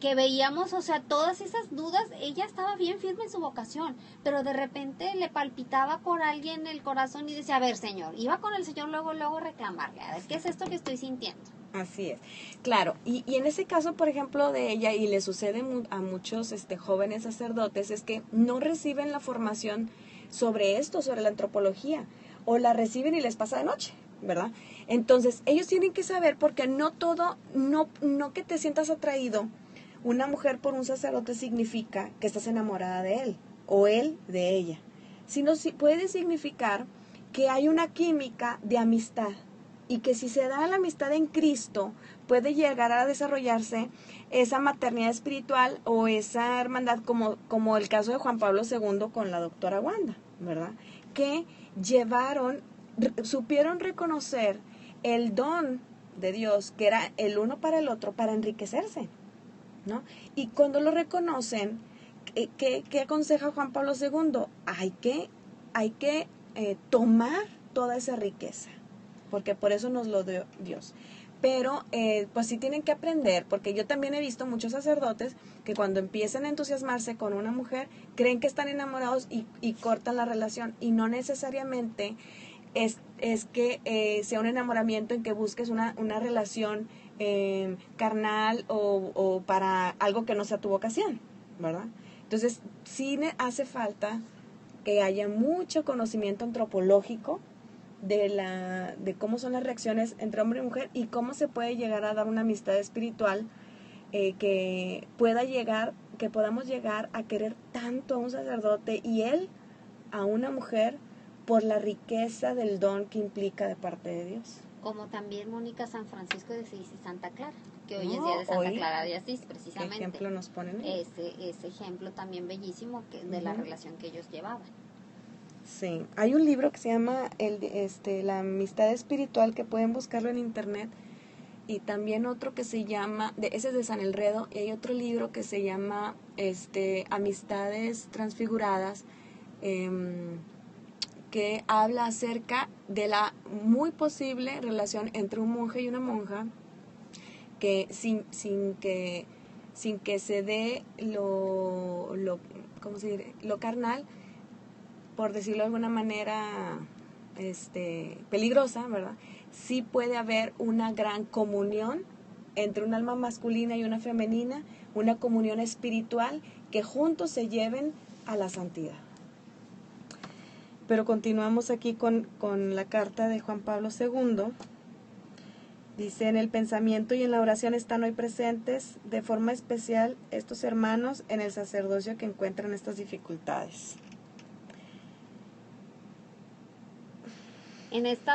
que veíamos, o sea, todas esas dudas, ella estaba bien firme en su vocación, pero de repente le palpitaba por alguien el corazón y decía, a ver, Señor, iba con el Señor luego a reclamarle, a ver, ¿qué es esto que estoy sintiendo? Así es, claro, y en ese caso, por ejemplo, de ella, y le sucede a muchos jóvenes sacerdotes, es que no reciben la formación sobre esto, sobre la antropología, o la reciben y les pasa de noche, ¿verdad? Entonces, ellos tienen que saber, porque no todo, no que te sientas atraído, una mujer por un sacerdote significa que estás enamorada de él, o él de ella, sino puede significar que hay una química de amistad, y que si se da la amistad en Cristo, puede llegar a desarrollarse esa maternidad espiritual o esa hermandad, como el caso de Juan Pablo II con la doctora Wanda, ¿verdad? Que supieron reconocer el don de Dios, que era el uno para el otro, para enriquecerse, ¿no? Y cuando lo reconocen, ¿qué aconseja Juan Pablo II? Hay que tomar toda esa riqueza, porque por eso nos lo dio Dios. Pero pues sí tienen que aprender, porque yo también he visto muchos sacerdotes que cuando empiezan a entusiasmarse con una mujer, creen que están enamorados y cortan la relación, y no necesariamente es que sea un enamoramiento en que busques una relación carnal o para algo que no sea tu vocación, ¿verdad? Entonces sí hace falta que haya mucho conocimiento antropológico de cómo son las reacciones entre hombre y mujer y cómo se puede llegar a dar una amistad espiritual que podamos llegar a querer tanto a un sacerdote y él a una mujer por la riqueza del don que implica de parte de Dios. Como también Mónica, San Francisco de Asís y Santa Clara, que hoy es día de Santa Clara de Asís, precisamente. ¿Qué ejemplo nos ponen? Ese ejemplo también bellísimo de la relación que ellos llevaban. Sí, hay un libro que se llama La amistad espiritual, que pueden buscarlo en internet, y también otro que se llama, ese es de San Elredo, y hay otro libro que se llama Amistades Transfiguradas, que habla acerca de la muy posible relación entre un monje y una monja, que sin que se dé ¿cómo se dice? Lo carnal, por decirlo de alguna manera peligrosa, ¿verdad? Sí puede haber una gran comunión entre un alma masculina y una femenina, una comunión espiritual que juntos se lleven a la santidad. Pero continuamos aquí con la carta de Juan Pablo II. Dice: en el pensamiento y en la oración están hoy presentes de forma especial estos hermanos en el sacerdocio que encuentran estas dificultades. En este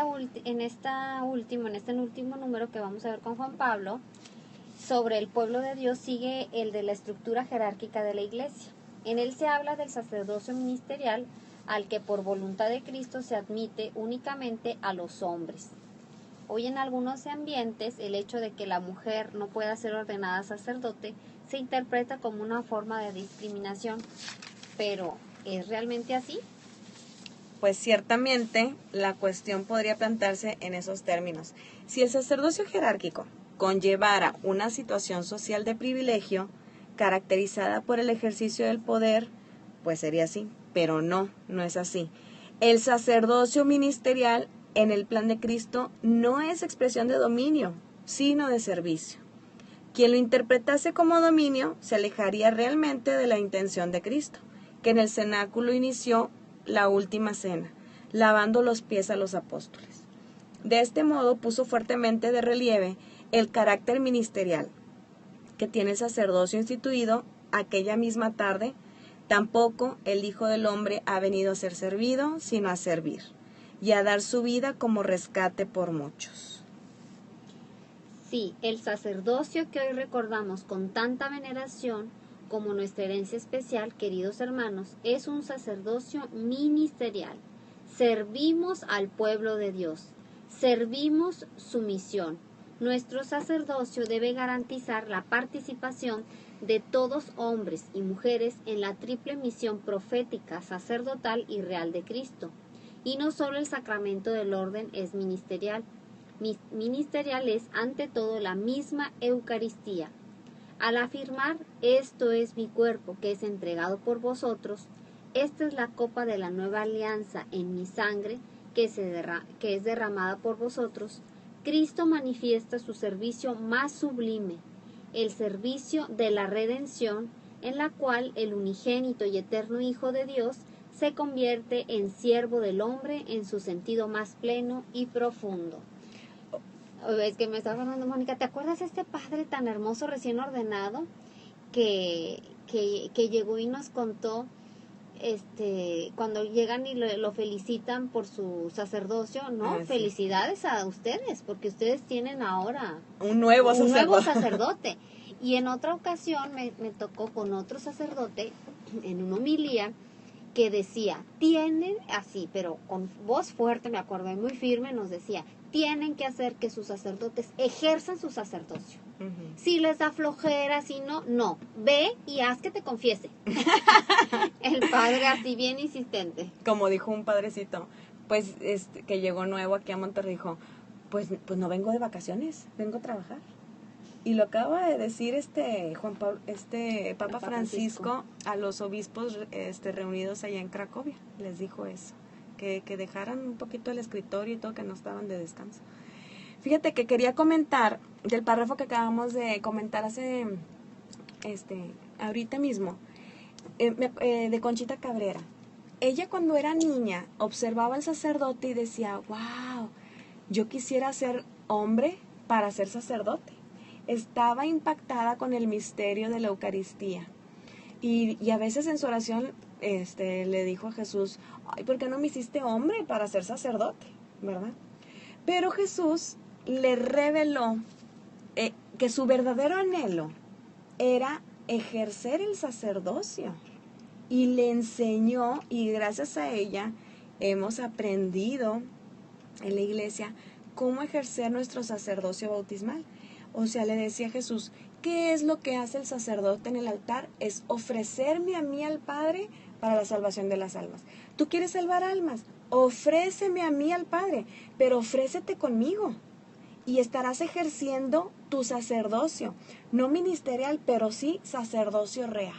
último número que vamos a ver con Juan Pablo, sobre el pueblo de Dios, sigue el de la estructura jerárquica de la Iglesia. En él se habla del sacerdocio ministerial, al que por voluntad de Cristo se admite únicamente a los hombres. Hoy en algunos ambientes el hecho de que la mujer no pueda ser ordenada sacerdote se interpreta como una forma de discriminación. ¿Pero es realmente así? Pues ciertamente la cuestión podría plantearse en esos términos. Si el sacerdocio jerárquico conllevara una situación social de privilegio caracterizada por el ejercicio del poder, pues sería así, pero no es así. El sacerdocio ministerial en el plan de Cristo no es expresión de dominio, sino de servicio. Quien lo interpretase como dominio se alejaría realmente de la intención de Cristo, que en el cenáculo inició la última cena, lavando los pies a los apóstoles. De este modo puso fuertemente de relieve el carácter ministerial que tiene el sacerdocio instituido aquella misma tarde. Tampoco el Hijo del Hombre ha venido a ser servido, sino a servir, y a dar su vida como rescate por muchos. Sí, el sacerdocio que hoy recordamos con tanta veneración como nuestra herencia especial, queridos hermanos, es un sacerdocio ministerial. Servimos al pueblo de Dios, servimos su misión. Nuestro sacerdocio debe garantizar la participación de todos hombres y mujeres en la triple misión profética, sacerdotal y real de Cristo. Y no solo el sacramento del orden es ministerial. Ministerial es ante todo la misma Eucaristía. Al afirmar, esto es mi cuerpo que es entregado por vosotros, esta es la copa de la nueva alianza en mi sangre que es derramada por vosotros, Cristo manifiesta su servicio más sublime, el servicio de la redención, en la cual el unigénito y eterno Hijo de Dios se convierte en siervo del hombre en su sentido más pleno y profundo. Es que me estaba acordando, Mónica, ¿te acuerdas de este padre tan hermoso recién ordenado que llegó y nos contó cuando llegan y lo felicitan por su sacerdocio? No, sí. Felicidades a ustedes, porque ustedes tienen ahora un nuevo sacerdote. Y en otra ocasión me tocó con otro sacerdote en una homilía que decía, tienen así, pero con voz fuerte, me acuerdo, y muy firme, nos decía, tienen que hacer que sus sacerdotes ejerzan su sacerdocio. Uh-huh. Si les da flojera, si no, ve y haz que te confiese. El padre así bien insistente. Como dijo un padrecito, pues que llegó nuevo aquí a Monterrey, dijo, pues no vengo de vacaciones, vengo a trabajar. Y lo acaba de decir Papa Francisco a los obispos reunidos allá en Cracovia. Les dijo eso, que dejaran un poquito el escritorio y todo, que no estaban de descanso. Fíjate que quería comentar del párrafo que acabamos de comentar ahorita mismo, de Conchita Cabrera. Ella cuando era niña observaba al sacerdote y decía, wow, yo quisiera ser hombre para ser sacerdote. Estaba impactada con el misterio de la Eucaristía. Y a veces en su oración le dijo a Jesús, ay, ¿por qué no me hiciste hombre para ser sacerdote? ¿Verdad? Pero Jesús le reveló que su verdadero anhelo era ejercer el sacerdocio. Y le enseñó, y gracias a ella, hemos aprendido en la iglesia cómo ejercer nuestro sacerdocio bautismal. O sea, le decía Jesús, ¿qué es lo que hace el sacerdote en el altar? Es ofrecerme a mí al Padre para la salvación de las almas. ¿Tú quieres salvar almas? Ofréceme a mí al Padre, pero ofrécete conmigo. Y estarás ejerciendo tu sacerdocio, no ministerial, pero sí sacerdocio real,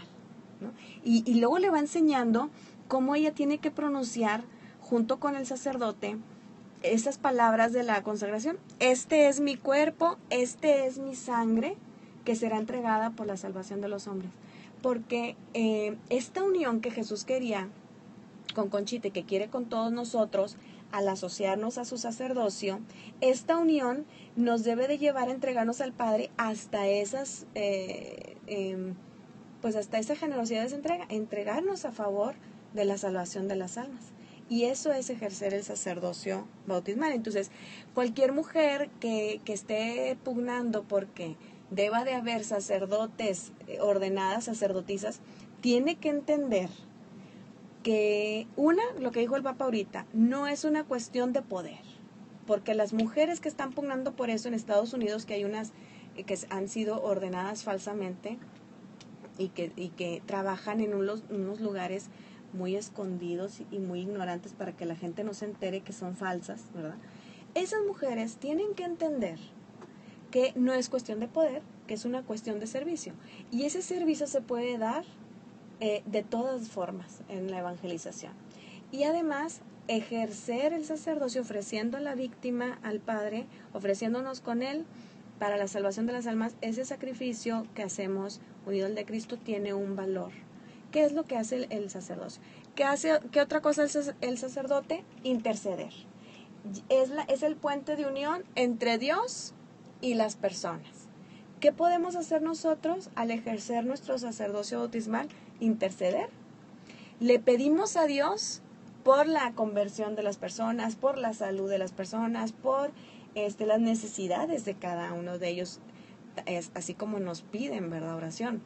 ¿no? Y luego le va enseñando cómo ella tiene que pronunciar junto con el sacerdote esas palabras de la consagración. Este es mi cuerpo, este es mi sangre, que será entregada por la salvación de los hombres. Porque esta unión que Jesús quería con Conchita y que quiere con todos nosotros, al asociarnos a su sacerdocio, esta unión nos debe de llevar a entregarnos al Padre hasta esas, pues hasta esa generosidad de entrega, entregarnos a favor de la salvación de las almas. Y eso es ejercer el sacerdocio bautismal. Entonces, cualquier mujer que esté pugnando porque deba de haber sacerdotes ordenadas, sacerdotisas, tiene que entender que lo que dijo el Papa ahorita, no es una cuestión de poder, porque las mujeres que están pugnando por eso en Estados Unidos, que hay unas que han sido ordenadas falsamente y que trabajan en unos lugares muy escondidos y muy ignorantes para que la gente no se entere que son falsas, ¿verdad? Esas mujeres tienen que entender que no es cuestión de poder, que es una cuestión de servicio. Y ese servicio se puede dar de todas formas en la evangelización. Y además, ejercer el sacerdocio ofreciendo a la víctima al Padre, ofreciéndonos con Él para la salvación de las almas, ese sacrificio que hacemos unido al de Cristo tiene un valor. ¿Qué es lo que hace el sacerdocio? ¿Qué otra cosa hace el sacerdote? Interceder. Es el puente de unión entre Dios y las personas. ¿Qué podemos hacer nosotros al ejercer nuestro sacerdocio bautismal? Interceder. Le pedimos a Dios por la conversión de las personas, por la salud de las personas, por las necesidades de cada uno de ellos, así como nos piden, ¿verdad? Oración.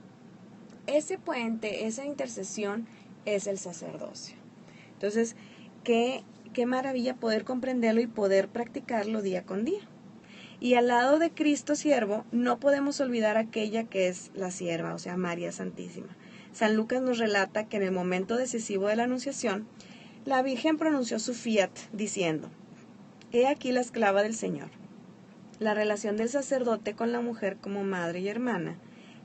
Ese puente, esa intercesión es el sacerdocio. Entonces, qué maravilla poder comprenderlo y poder practicarlo día con día. Y al lado de Cristo siervo, no podemos olvidar aquella que es la sierva, o sea, María Santísima. San Lucas nos relata que en el momento decisivo de la Anunciación, la Virgen pronunció su fiat diciendo, «He aquí la esclava del Señor». La relación del sacerdote con la mujer como madre y hermana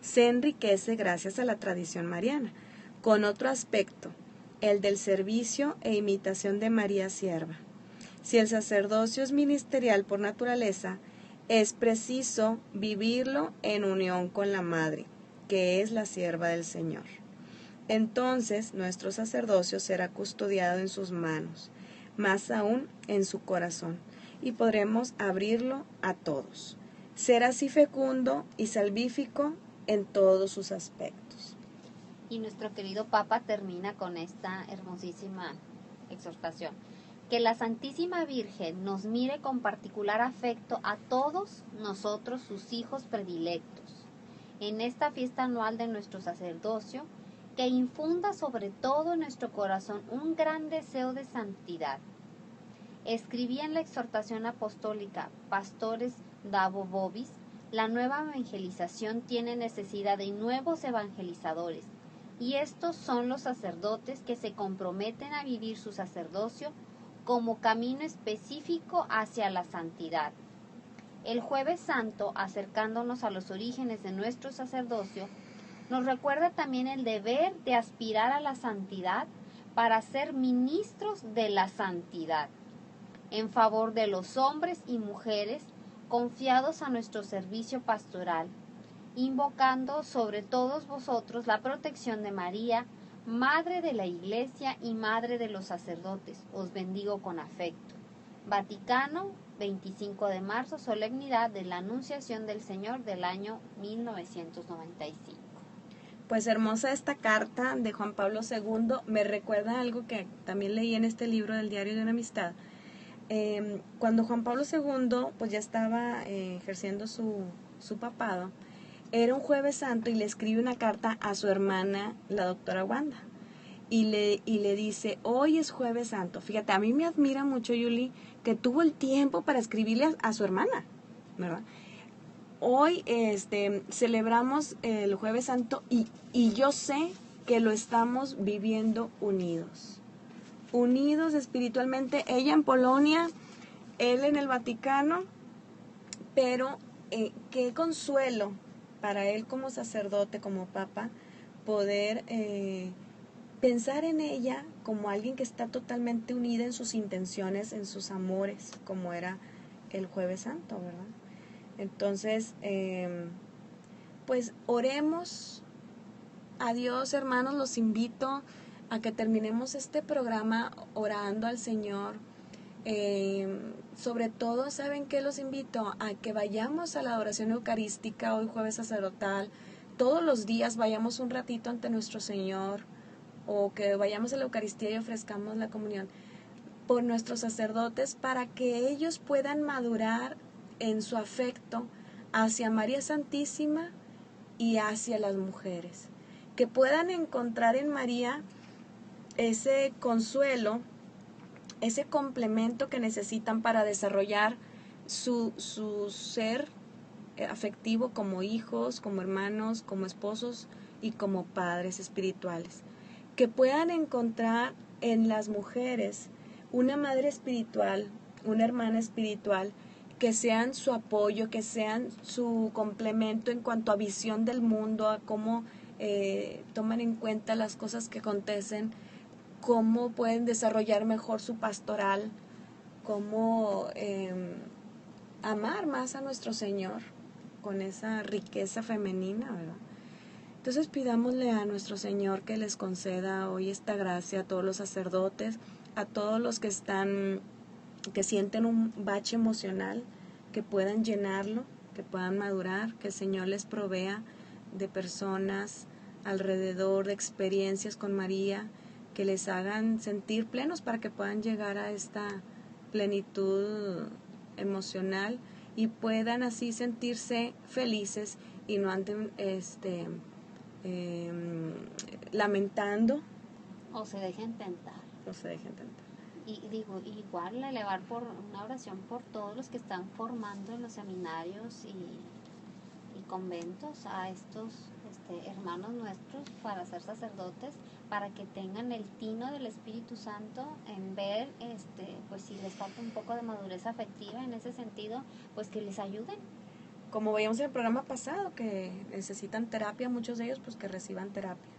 se enriquece gracias a la tradición mariana, con otro aspecto, el del servicio e imitación de María sierva. Si el sacerdocio es ministerial por naturaleza, es preciso vivirlo en unión con la madre, que es la sierva del Señor. Entonces nuestro sacerdocio será custodiado en sus manos, más aún en su corazón, y podremos abrirlo a todos. Ser así fecundo y salvífico en todos sus aspectos. Y nuestro querido Papa termina con esta hermosísima exhortación. Que la Santísima Virgen nos mire con particular afecto a todos nosotros, sus hijos predilectos, en esta fiesta anual de nuestro sacerdocio, que infunda sobre todo en nuestro corazón un gran deseo de santidad. Escribí en la exhortación apostólica Pastores Dabo Vobis, la nueva evangelización tiene necesidad de nuevos evangelizadores, y estos son los sacerdotes que se comprometen a vivir su sacerdocio como camino específico hacia la santidad. El Jueves Santo, acercándonos a los orígenes de nuestro sacerdocio, nos recuerda también el deber de aspirar a la santidad para ser ministros de la santidad, en favor de los hombres y mujeres confiados a nuestro servicio pastoral, invocando sobre todos vosotros la protección de María, Madre de la Iglesia y Madre de los sacerdotes. Os bendigo con afecto. Vaticano, 25 de marzo, solemnidad de la Anunciación del Señor del año 1995. Pues hermosa esta carta de Juan Pablo II, me recuerda algo que también leí en este libro del Diario de una Amistad. Cuando Juan Pablo II pues ya estaba ejerciendo su papado, era un Jueves Santo y le escribe una carta a su hermana, la doctora Wanda. y le dice, hoy es Jueves Santo. Fíjate, a mí me admira mucho, Yuli, que tuvo el tiempo para escribirle a su hermana, ¿verdad? Hoy celebramos el Jueves Santo y yo sé que lo estamos viviendo unidos espiritualmente, ella en Polonia, él en el Vaticano, pero qué consuelo para él como sacerdote, como papa, poder pensar en ella como alguien que está totalmente unida en sus intenciones, en sus amores, como era el Jueves Santo, ¿verdad? Entonces, pues oremos a Dios, hermanos, los invito a que terminemos este programa orando al Señor. Sobre todo, ¿saben qué? Los invito a que vayamos a la adoración eucarística hoy jueves sacerdotal, todos los días vayamos un ratito ante nuestro Señor, o que vayamos a la Eucaristía y ofrezcamos la comunión por nuestros sacerdotes para que ellos puedan madurar en su afecto hacia María Santísima y hacia las mujeres, que puedan encontrar en María ese consuelo, ese complemento que necesitan para desarrollar su ser afectivo como hijos, como hermanos, como esposos y como padres espirituales. Que puedan encontrar en las mujeres una madre espiritual, una hermana espiritual, que sean su apoyo, que sean su complemento en cuanto a visión del mundo, a cómo toman en cuenta las cosas que acontecen, cómo pueden desarrollar mejor su pastoral, cómo amar más a nuestro Señor con esa riqueza femenina, ¿verdad? Entonces pidámosle a nuestro Señor que les conceda hoy esta gracia a todos los sacerdotes, a todos los que sienten un bache emocional, que puedan llenarlo, que puedan madurar, que el Señor les provea de personas alrededor, de experiencias con María, que les hagan sentir plenos para que puedan llegar a esta plenitud emocional y puedan así sentirse felices y no anden lamentando O se dejen tentar. Y digo, igual elevar por una oración por todos los que están formando en los seminarios y conventos a estos hermanos nuestros para ser sacerdotes, para que tengan el tino del Espíritu Santo en ver, pues si les falta un poco de madurez afectiva en ese sentido, pues que les ayuden. Como veíamos en el programa pasado, que necesitan terapia, muchos de ellos, pues que reciban terapia,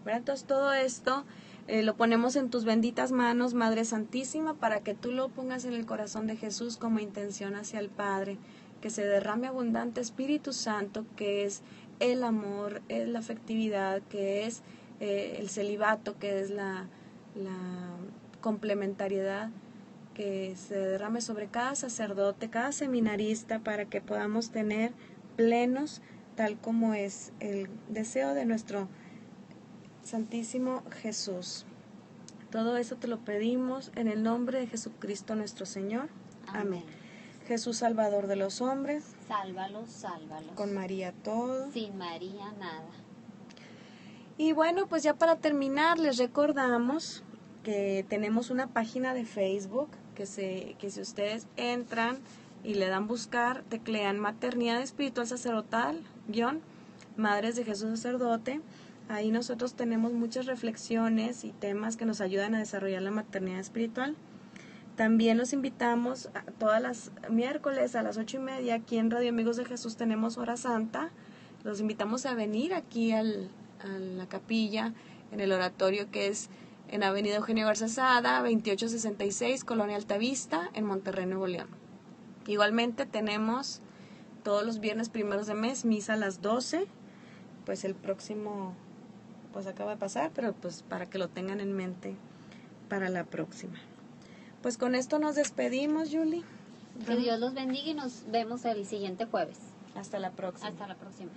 ¿verdad? Entonces todo esto lo ponemos en tus benditas manos, Madre Santísima, para que tú lo pongas en el corazón de Jesús como intención hacia el Padre, que se derrame abundante Espíritu Santo, que es el amor, es la afectividad, que es el celibato, que es la complementariedad, que se derrame sobre cada sacerdote, cada seminarista, para que podamos tener plenos, tal como es el deseo de nuestro Santísimo Jesús. Todo eso te lo pedimos en el nombre de Jesucristo nuestro Señor. Amén. Jesús Salvador de los hombres, sálvalos. Con María todo, sin María nada. Y bueno, pues ya para terminar les recordamos que tenemos una página de Facebook que si ustedes entran y le dan buscar, teclean Maternidad Espiritual Sacerdotal / Madres de Jesús Sacerdote. Ahí nosotros tenemos muchas reflexiones y temas que nos ayudan a desarrollar la maternidad espiritual. También los invitamos a todas las miércoles a las 8:30 aquí en Radio Amigos de Jesús tenemos Hora Santa. Los invitamos a venir aquí a la capilla, en el oratorio que es en Avenida Eugenio Garza Sada, 2866, Colonia Altavista, en Monterrey, Nuevo León. Igualmente tenemos todos los viernes primeros de mes, misa a las 12, pues el próximo, pues acaba de pasar, pero pues para que lo tengan en mente para la próxima. Pues con esto nos despedimos, Julie. Que Dios los bendiga y nos vemos el siguiente jueves. Hasta la próxima. Hasta la próxima.